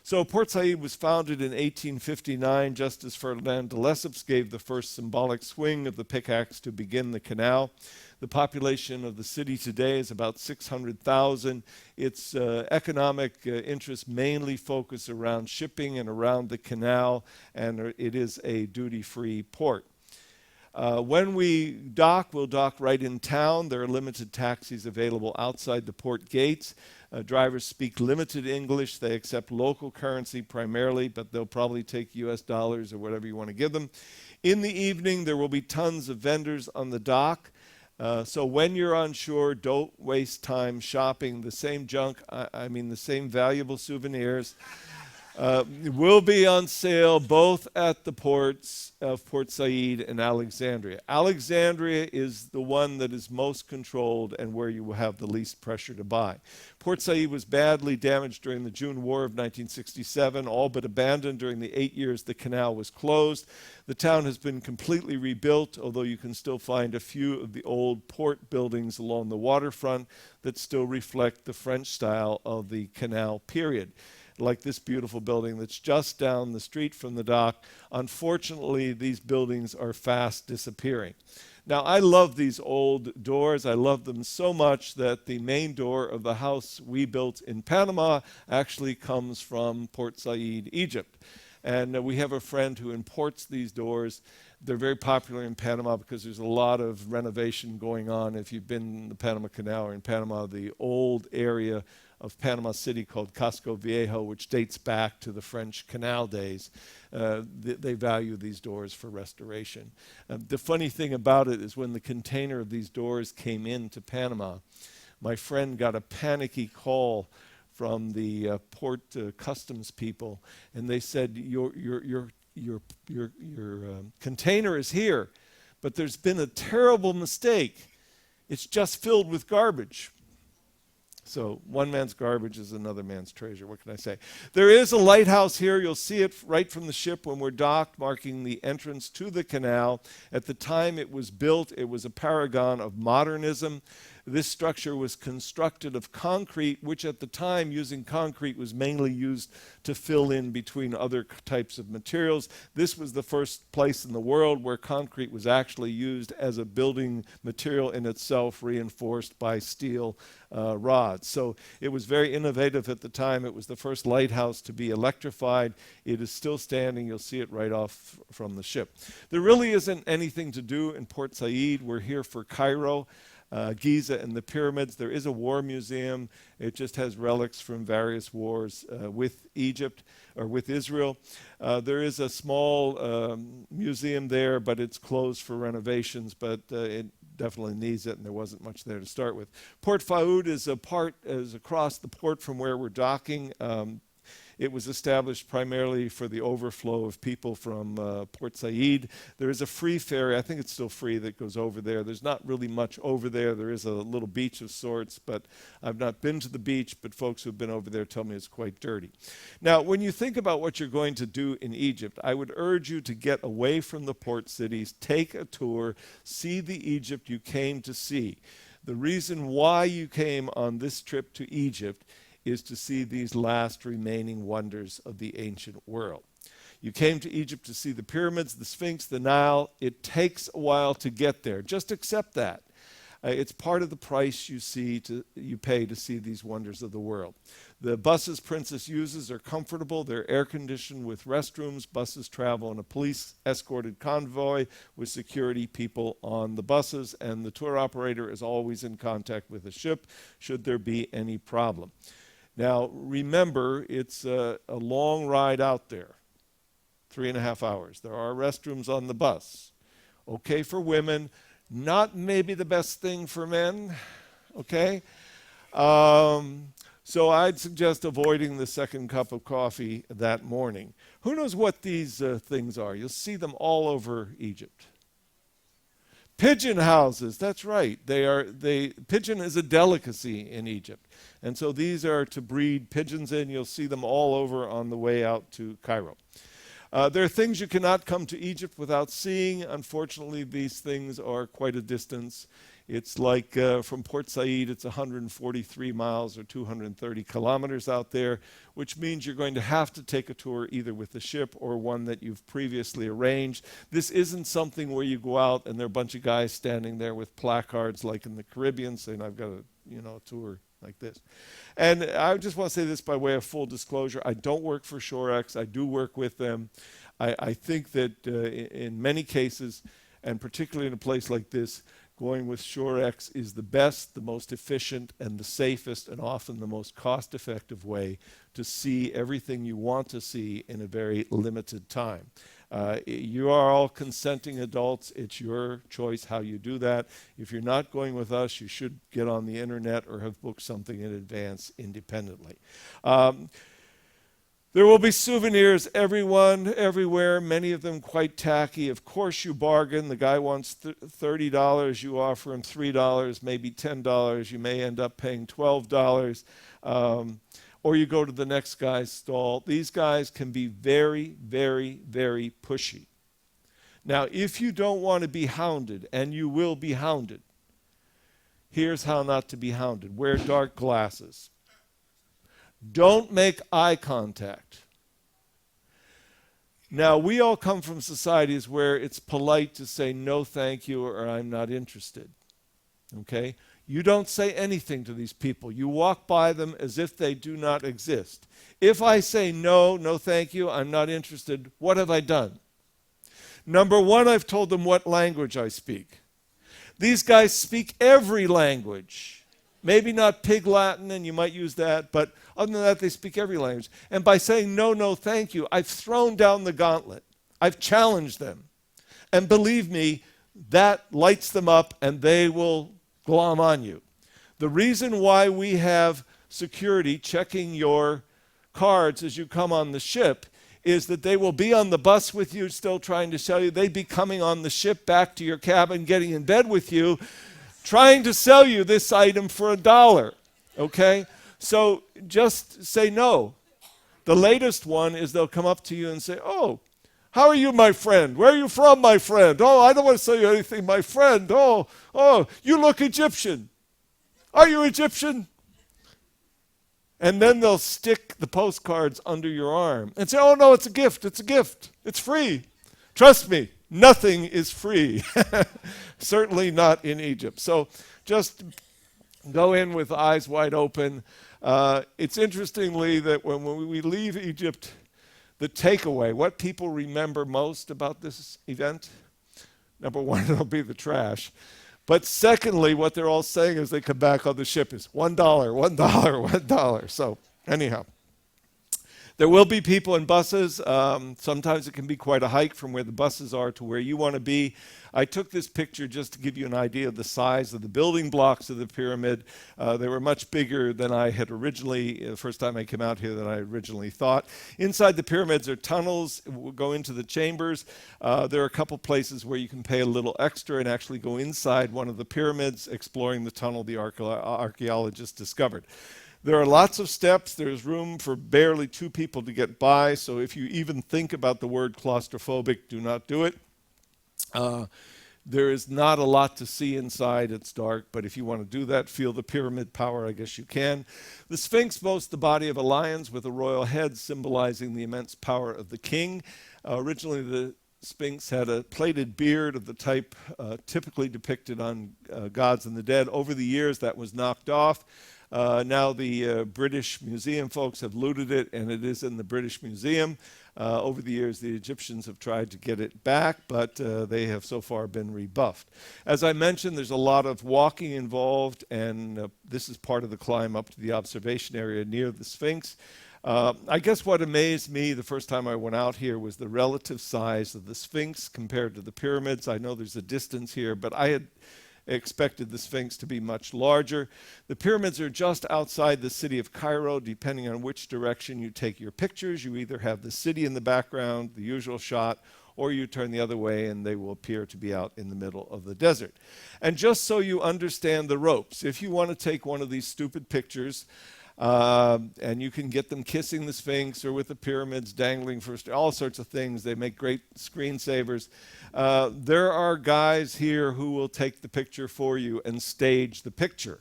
So Port Said was founded in 1859, just as Ferdinand de Lesseps gave the first symbolic swing of the pickaxe to begin the canal. The population of the city today is about 600,000. Its economic interests mainly focus around shipping and around the canal, and it is a duty-free port. When we dock, we'll dock right in town. There are limited taxis available outside the port gates. Drivers speak limited English. They accept local currency primarily, but they'll probably take US dollars or whatever you want to give them. In the evening, there will be tons of vendors on the dock. So when you're on shore, don't waste time shopping the same junk, the same valuable souvenirs. Will be on sale both at the ports of Port Said and Alexandria. Alexandria is the one that is most controlled and where you will have the least pressure to buy. Port Said was badly damaged during the June War of 1967, all but abandoned during the 8 years the canal was closed. The town has been completely rebuilt, although you can still find a few of the old port buildings along the waterfront that still reflect the French style of the canal period, like this beautiful building that's just down the street from the dock. Unfortunately, these buildings are fast disappearing. Now, I love these old doors. I love them so much that the main door of the house we built in Panama actually comes from Port Said, Egypt. And we have a friend who imports these doors. They're very popular in Panama because there's a lot of renovation going on. If you've been in the Panama Canal or in Panama, the old area of Panama City called Casco Viejo, which dates back to the French canal days, they value these doors for restoration. The funny thing about it is when the container of these doors came into Panama, my friend got a panicky call from the port customs people, and they said, your container is here, but there's been a terrible mistake. It's just filled with garbage. So one man's garbage is another man's treasure. What can I say? There is a lighthouse here. You'll see it right from the ship when we're docked, marking the entrance to the canal. At the time it was built, it was a paragon of modernism. This structure was constructed of concrete, which at the time, using concrete, was mainly used to fill in between other types of materials. This was the first place in the world where concrete was actually used as a building material in itself, reinforced by steel rods. So it was very innovative at the time. It was the first lighthouse to be electrified. It is still standing. You'll see it right off from the ship. There really isn't anything to do in Port Said. We're here for Cairo, Giza, and the pyramids. There is a war museum. It just has relics from various wars with Egypt or with Israel. There is a small museum there, but it's closed for renovations, but it definitely needs it, and there wasn't much there to start with. Port Faoud is across the port from where we're docking. It was established primarily for the overflow of people from Port Said. There is a free ferry, I think it's still free, that goes over there. There's not really much over there. There is a little beach of sorts, but I've not been to the beach, but folks who've been over there tell me it's quite dirty. Now, when you think about what you're going to do in Egypt, I would urge you to get away from the port cities, take a tour, see the Egypt you came to see. The reason why you came on this trip to Egypt is to see these last remaining wonders of the ancient world. You came to Egypt to see the pyramids, the Sphinx, the Nile. It takes a while to get there. Just accept that. It's part of the price you pay to see these wonders of the world. The buses Princess uses are comfortable. They're air-conditioned with restrooms. Buses travel in a police-escorted convoy with security people on the buses, and the tour operator is always in contact with the ship should there be any problem. Now, remember, it's a long ride out there, 3.5 hours. There are restrooms on the bus. Okay for women, not maybe the best thing for men, okay? So I'd suggest avoiding the second cup of coffee that morning. Who knows what these things are? You'll see them all over Egypt. Pigeon houses, that's right. Pigeon is a delicacy in Egypt. And so these are to breed pigeons in. You'll see them all over on the way out to Cairo. There are things you cannot come to Egypt without seeing. Unfortunately, these things are quite a distance. It's like from Port Said, it's 143 miles or 230 kilometers out there, which means you're going to have to take a tour either with the ship or one that you've previously arranged. This isn't something where you go out and there are a bunch of guys standing there with placards like in the Caribbean saying, I've got a tour like this. And I just want to say this by way of full disclosure. I don't work for ShoreX. I do work with them. I think that in many cases, and particularly in a place like this, going with ShoreX is the best, the most efficient, and the safest, and often the most cost-effective way to see everything you want to see in a very limited time. You are all consenting adults. It's your choice how you do that. If you're not going with us, you should get on the internet or have booked something in advance independently. There will be souvenirs, everywhere, many of them quite tacky. Of course you bargain. The guy wants $30. You offer him $3, maybe $10. You may end up paying $12. Or you go to the next guy's stall. These guys can be very, very, very pushy. Now, if you don't want to be hounded, and you will be hounded, here's how not to be hounded. Wear dark glasses. Don't make eye contact. Now, we all come from societies where it's polite to say no thank you or I'm not interested. Okay? You don't say anything to these people. You walk by them as if they do not exist. If I say no thank you, I'm not interested, what have I done? Number one, I've told them what language I speak. These guys speak every language. Maybe not Pig Latin, and you might use that, but other than that, they speak every language. And by saying no thank you, I've thrown down the gauntlet. I've challenged them. And believe me, that lights them up, and they will glom on you. The reason why we have security checking your cards as you come on the ship is that they will be on the bus with you, still trying to sell you. They'd be coming on the ship back to your cabin, getting in bed with you, trying to sell you this item for $1, okay? So just say no. The latest one is they'll come up to you and say, oh, how are you, my friend? Where are you from, my friend? Oh, I don't want to sell you anything, my friend. Oh, you look Egyptian. Are you Egyptian? And then they'll stick the postcards under your arm and say, oh, no, it's a gift. It's a gift. It's free. Trust me. Nothing is free. Certainly not in Egypt. So just go in with eyes wide open. It's interestingly that when we leave Egypt, the takeaway, what people remember most about this event, number one, it'll be the trash. But secondly, what they're all saying as they come back on the ship is $1, $1, $1. So anyhow. There will be people in buses. Sometimes it can be quite a hike from where the buses are to where you want to be. I took this picture just to give you an idea of the size of the building blocks of the pyramid. They were much bigger than I had originally, the first time I came out here, than I originally thought. Inside the pyramids are tunnels. We'll go into the chambers. There are a couple places where you can pay a little extra and actually go inside one of the pyramids, exploring the tunnel the archaeologists discovered. There are lots of steps. There's room for barely 2 people to get by. So if you even think about the word claustrophobic, do not do it. There is not a lot to see inside. It's dark. But if you want to do that, feel the pyramid power, I guess you can. The Sphinx boasts the body of a lion with a royal head, symbolizing the immense power of the king. Originally, the Sphinx had a plaited beard of the type typically depicted on Gods and the Dead. Over the years, that was knocked off. Now the British Museum folks have looted it, and it is in the British Museum. Over the years, the Egyptians have tried to get it back, but they have so far been rebuffed. As I mentioned, there's a lot of walking involved, and this is part of the climb up to the observation area near the Sphinx. I guess what amazed me the first time I went out here was the relative size of the Sphinx compared to the pyramids. I know there's a distance here, but I had expected the Sphinx to be much larger. The pyramids are just outside the city of Cairo. Depending on which direction you take your pictures, you either have the city in the background, the usual shot, or you turn the other way and they will appear to be out in the middle of the desert. And just so you understand the ropes, if you want to take one of these stupid pictures, and you can get them kissing the Sphinx or with the pyramids dangling for all sorts of things. They make great screensavers. There are guys here who will take the picture for you and stage the picture.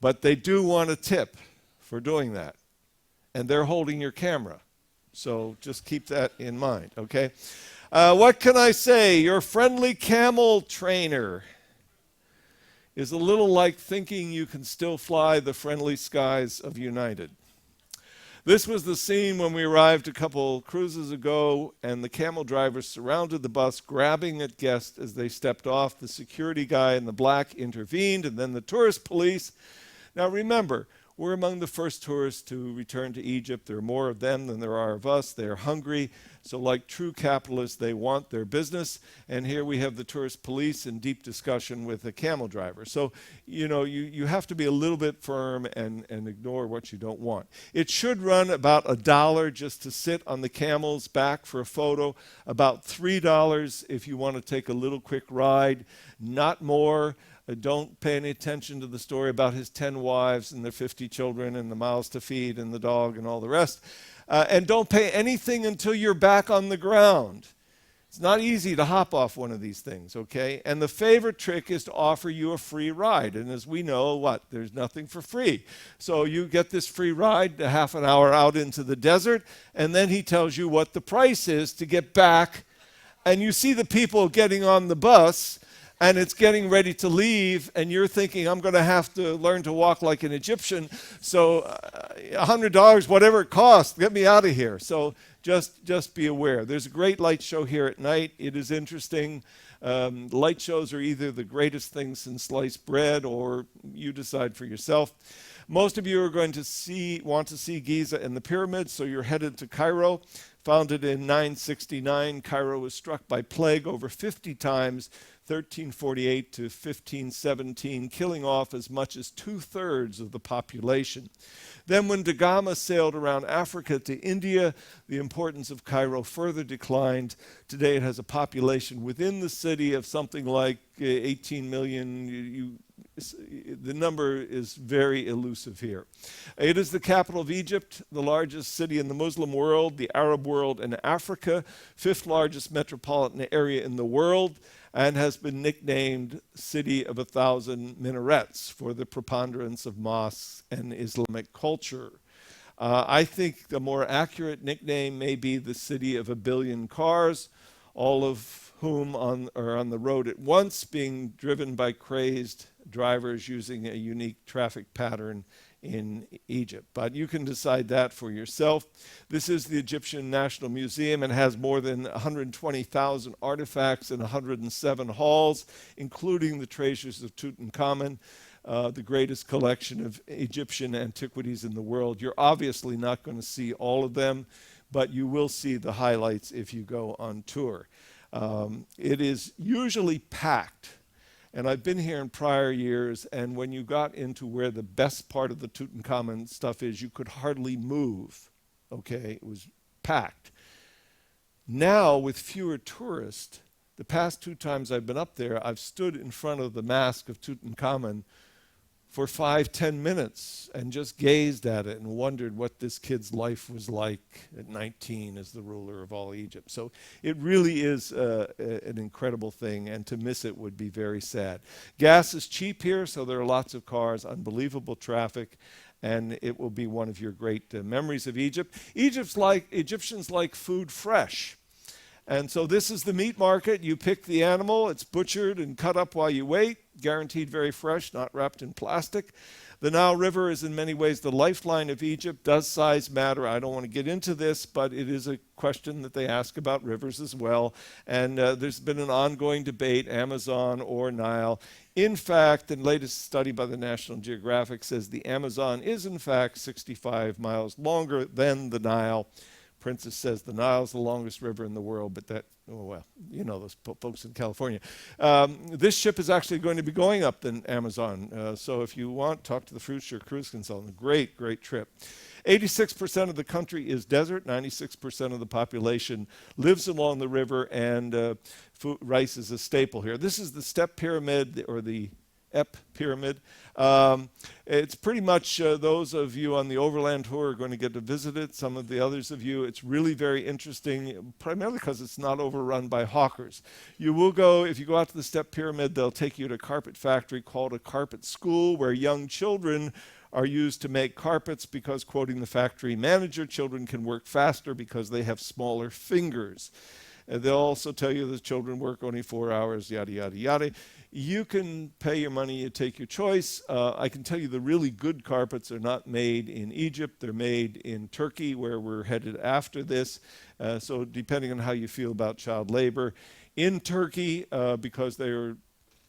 But they do want a tip for doing that. And they're holding your camera. So just keep that in mind, okay? What can I say? Your friendly camel trainer is a little like thinking you can still fly the friendly skies of United. This was the scene when we arrived a couple cruises ago, and the camel drivers surrounded the bus, grabbing at guests as they stepped off. The security guy in the black intervened, and then the tourist police. Now remember, we're among the first tourists to return to Egypt. There are more of them than there are of us. They are hungry. So like true capitalists, they want their business. And here we have the tourist police in deep discussion with a camel driver. So, you have to be a little bit firm and ignore what you don't want. It should run about $1 just to sit on the camel's back for a photo, about $3 if you want to take a little quick ride, not more. Don't pay any attention to the story about his 10 wives and their 50 children and the mouths to feed and the dog and all the rest. And don't pay anything until you're back on the ground. It's not easy to hop off one of these things, okay? And the favorite trick is to offer you a free ride. And as we know, there's nothing for free. So you get this free ride, a half an hour out into the desert, and then he tells you what the price is to get back. And you see the people getting on the bus, and it's getting ready to leave, and you're thinking, I'm going to have to learn to walk like an Egyptian, so $100, whatever it costs, get me out of here. So just be aware. There's a great light show here at night. It is interesting. Light shows are either the greatest thing since sliced bread, or you decide for yourself. Most of you are going to want to see Giza and the pyramids, so you're headed to Cairo. Founded in 969, Cairo was struck by plague over 50 times, 1348 to 1517, killing off as much as 2/3 of the population. Then when Da Gama sailed around Africa to India, the importance of Cairo further declined. Today it has a population within the city of something like 18 million. The number is very elusive here. It is the capital of Egypt, the largest city in the Muslim world, the Arab world, and Africa, 5th largest metropolitan area in the world, and has been nicknamed City of 1,000 Minarets for the preponderance of mosques and Islamic culture. I think the more accurate nickname may be the City of 1 billion cars, all of whom are on the road at once, being driven by crazed drivers using a unique traffic pattern in Egypt. But you can decide that for yourself. This is the Egyptian National Museum and has more than 120,000 artifacts in 107 halls, including the treasures of Tutankhamun, the greatest collection of Egyptian antiquities in the world. You're obviously not going to see all of them, but you will see the highlights if you go on tour. It is usually packed. And I've been here in prior years, and when you got into where the best part of the Tutankhamun stuff is, you could hardly move, okay? It was packed. Now, with fewer tourists, the past 2 times I've been up there, I've stood in front of the mask of Tutankhamun for 5-10 minutes and just gazed at it and wondered what this kid's life was like at 19 as the ruler of all Egypt. So it really is an incredible thing, and to miss it would be very sad. Gas is cheap here, so there are lots of cars, unbelievable traffic, and it will be one of your great memories of Egypt. Egyptians like food fresh. And so this is the meat market. You pick the animal, it's butchered and cut up while you wait, guaranteed very fresh, not wrapped in plastic. The Nile River is in many ways the lifeline of Egypt. Does size matter? I don't want to get into this, but it is a question that they ask about rivers as well. And there's been an ongoing debate, Amazon or Nile. In fact, the latest study by the National Geographic says the Amazon is in fact 65 miles longer than the Nile. Princess says the Nile is the longest river in the world, but that, oh well, you know those folks in California. This ship is actually going to be going up the Amazon. So if you want, talk to the Fruitshire Cruise Consultant. Great, great trip. 86% of the country is desert. 96% of the population lives along the river, and rice is a staple here. This is the Step Pyramid, or the Ep Pyramid. It's pretty much those of you on the overland tour are going to get to visit it. Some of the others of you, it's really very interesting, primarily because it's not overrun by hawkers. You will go, if you go out to the Step Pyramid, they'll take you to a carpet factory called a carpet school, where young children are used to make carpets because, quoting the factory manager, children can work faster because they have smaller fingers. They'll also tell you the children work only 4 hours, yada, yada, yada. You can pay your money, you take your choice. I can tell you the really good carpets are not made in Egypt. They're made in Turkey, where we're headed after this. So depending on how you feel about child labor. In Turkey, because they're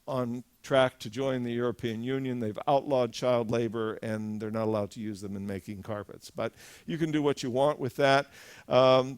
on track to join the European Union, they've outlawed child labor, and they're not allowed to use them in making carpets. But you can do what you want with that.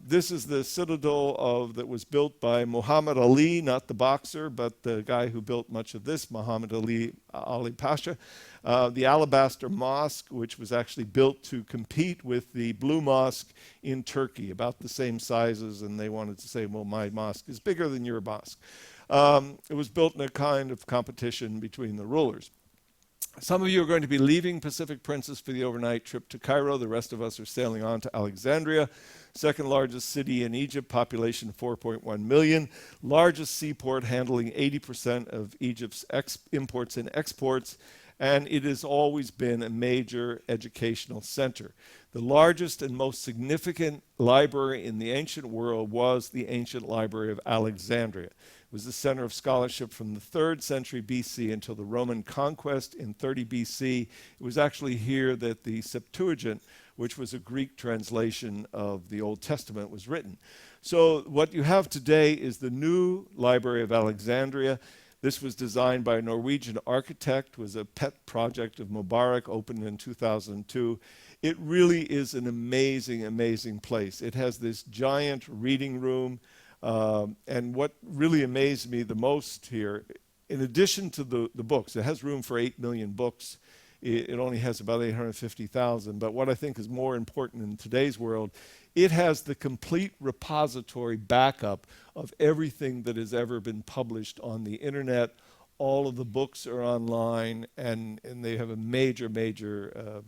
This is the citadel that was built by Muhammad Ali, not the boxer, but the guy who built much of this, Muhammad Ali Pasha. The Alabaster Mosque, which was actually built to compete with the Blue Mosque in Turkey, about the same sizes, and they wanted to say, well, my mosque is bigger than your mosque. It was built in a kind of competition between the rulers. Some of you are going to be leaving Pacific Princess for the overnight trip to Cairo. The rest of us are sailing on to Alexandria, second largest city in Egypt, population 4.1 million, largest seaport handling 80% of Egypt's imports and exports, and it has always been a major educational center. The largest and most significant library in the ancient world was the ancient Library of Alexandria. It was the center of scholarship from the 3rd century BC until the Roman conquest in 30 BC. It was actually here that the Septuagint, which was a Greek translation of the Old Testament, was written. So what you have today is the new Library of Alexandria. This was designed by a Norwegian architect, was a pet project of Mubarak, opened in 2002. It really is an amazing, amazing place. It has this giant reading room. And what really amazed me the most here, in addition to the books, it has room for 8 million books. It only has about 850,000. But what I think is more important in today's world, it has the complete repository backup of everything that has ever been published on the internet. All of the books are online, and they have a major, major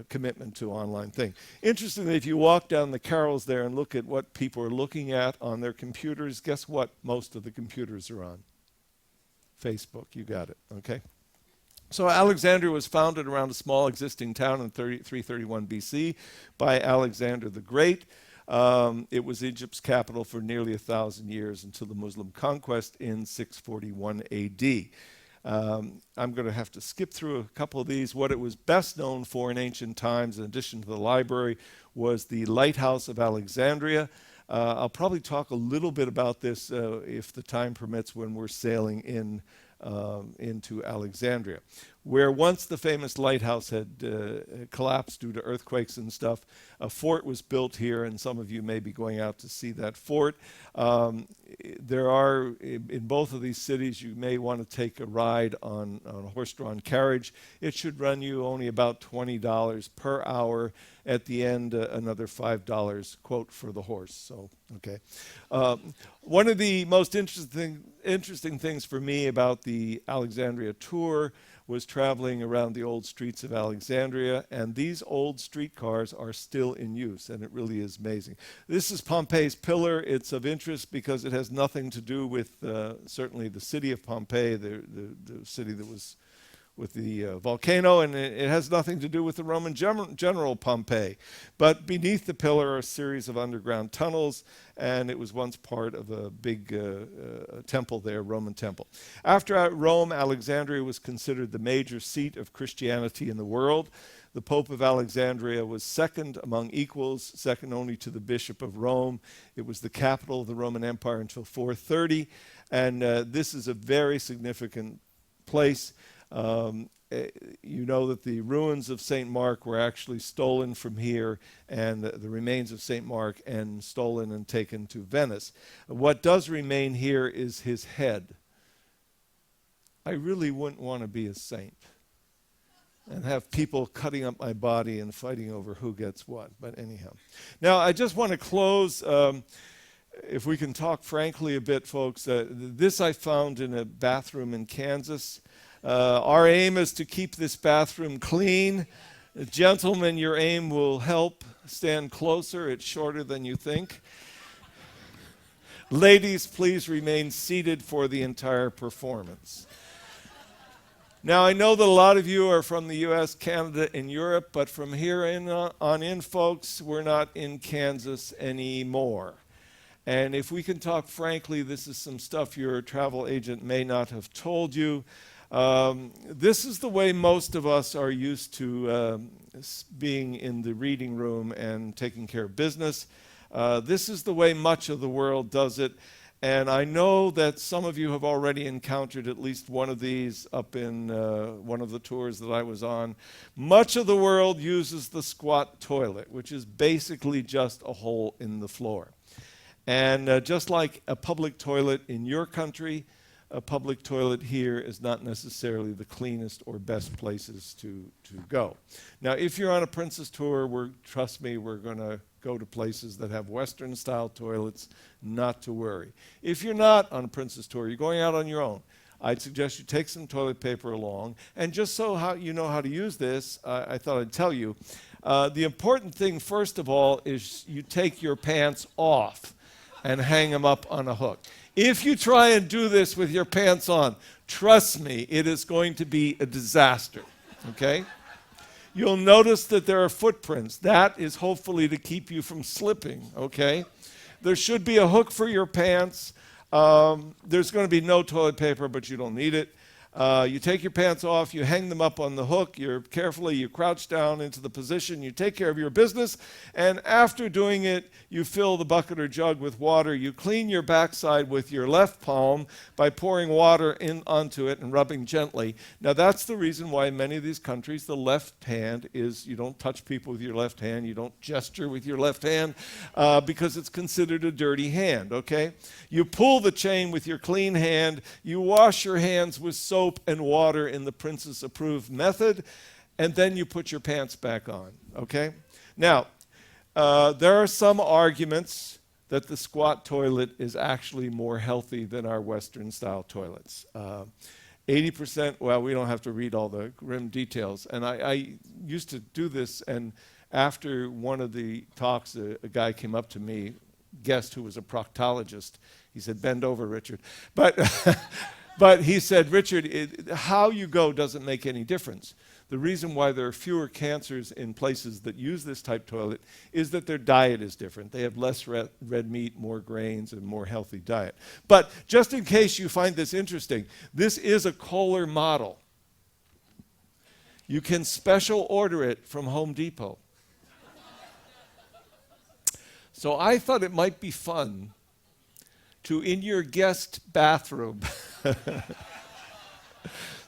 commitment to online thing. Interestingly, if you walk down the carols there and look at what people are looking at on their computers, guess what most of the computers are on? Facebook. You got it. Okay. So Alexandria was founded around a small existing town in 331 BC by Alexander the Great. It was Egypt's capital for nearly 1,000 years until the Muslim conquest in 641 AD. I'm going to have to skip through a couple of these. What it was best known for in ancient times, in addition to the library, was the Lighthouse of Alexandria. I'll probably talk a little bit about this if the time permits when we're sailing into Alexandria, where once the famous lighthouse had collapsed due to earthquakes and stuff. A fort was built here, and some of you may be going out to see that fort. There are, in both of these cities, you may want to take a ride on a horse-drawn carriage. It should run you only about $20 per hour. At the end, another $5, quote, for the horse. So, okay. One of the most interesting things for me about the Alexandria tour was traveling around the old streets of Alexandria, and these old streetcars are still in use, and it really is amazing. This is Pompeii's Pillar. It's of interest because it has nothing to do with certainly the city of Pompeii, the city that was volcano, and it has nothing to do with the Roman general Pompey. But beneath the pillar are a series of underground tunnels, and it was once part of a big temple there, Roman temple. After Rome, Alexandria was considered the major seat of Christianity in the world. The Pope of Alexandria was second among equals, second only to the Bishop of Rome. It was the capital of the Roman Empire until 430, and this is a very significant place. You know that the ruins of St. Mark were actually stolen from here, and the remains of St. Mark, and stolen and taken to Venice. What does remain here is his head. I really wouldn't want to be a saint and have people cutting up my body and fighting over who gets what. But anyhow. Now, I just want to close, if we can talk frankly a bit, folks. This I found in a bathroom in Kansas. Our aim is to keep this bathroom clean. Gentlemen, your aim will help. Stand closer. It's shorter than you think. Ladies, please remain seated for the entire performance. Now, I know that a lot of you are from the U.S., Canada, and Europe, but from here on in, folks, we're not in Kansas anymore. And if we can talk frankly, this is some stuff your travel agent may not have told you. This is the way most of us are used to being in the reading room and taking care of business. This is the way much of the world does it. And I know that some of you have already encountered at least one of these up in one of the tours that I was on. Much of the world uses the squat toilet, which is basically just a hole in the floor. And just like a public toilet in your country, a public toilet here is not necessarily the cleanest or best places to go. Now, if you're on a princess tour, trust me, we're going to go to places that have Western-style toilets, not to worry. If you're not on a princess tour, you're going out on your own, I'd suggest you take some toilet paper along. And just so you know how to use this, I thought I'd tell you. The important thing, first of all, is you take your pants off and hang them up on a hook. If you try and do this with your pants on, trust me, it is going to be a disaster, okay? You'll notice that there are footprints. That is hopefully to keep you from slipping, okay? There should be a hook for your pants. There's going to be no toilet paper, but you don't need it. You take your pants off, you hang them up on the hook, you crouch down into the position, you take care of your business, and after doing it, you fill the bucket or jug with water. You clean your backside with your left palm by pouring water onto it and rubbing gently. Now, that's the reason why in many of these countries, the left hand is, you don't touch people with your left hand, you don't gesture with your left hand, because it's considered a dirty hand, okay? You pull the chain with your clean hand, you wash your hands with soap and water in the princess-approved method, and then you put your pants back on, okay? Now, there are some arguments that the squat toilet is actually more healthy than our Western-style toilets. 80%, well, we don't have to read all the grim details. And I used to do this, and after one of the talks, a guy came up to me, guest who was a proctologist. He said, "Bend over, Richard." But he said, "Richard, how you go doesn't make any difference. The reason why there are fewer cancers in places that use this type toilet is that their diet is different. They have less red meat, more grains, and more healthy diet." But just in case you find this interesting, this is a Kohler model. You can special order it from Home Depot. So I thought it might be fun to, in your guest bathroom,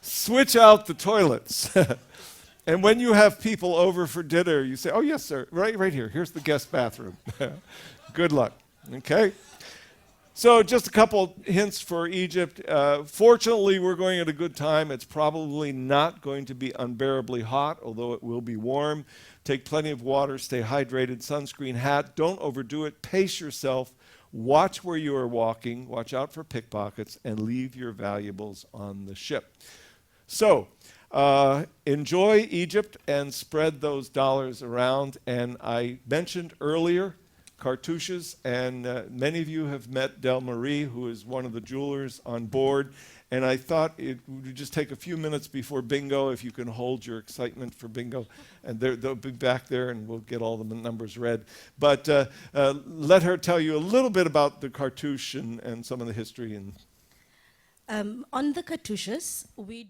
switch out the toilets. And when you have people over for dinner, you say, "Oh, yes, sir, right here. Here's the guest bathroom." Good luck, okay? So just a couple hints for Egypt. Fortunately, we're going at a good time. It's probably not going to be unbearably hot, although it will be warm. Take plenty of water, stay hydrated, sunscreen, hat. Don't overdo it. Pace yourself. Watch where you are walking. Watch out for pickpockets, and leave your valuables on the ship. So enjoy Egypt and spread those dollars around. And I mentioned earlier Cartouches, and many of you have met Del Marie, who is one of the jewelers on board. And I thought it would just take a few minutes before bingo, if you can hold your excitement for bingo. And they'll be back there, and we'll get all the numbers read. But let her tell you a little bit about the Cartouche and some of the history. On the cartouches, we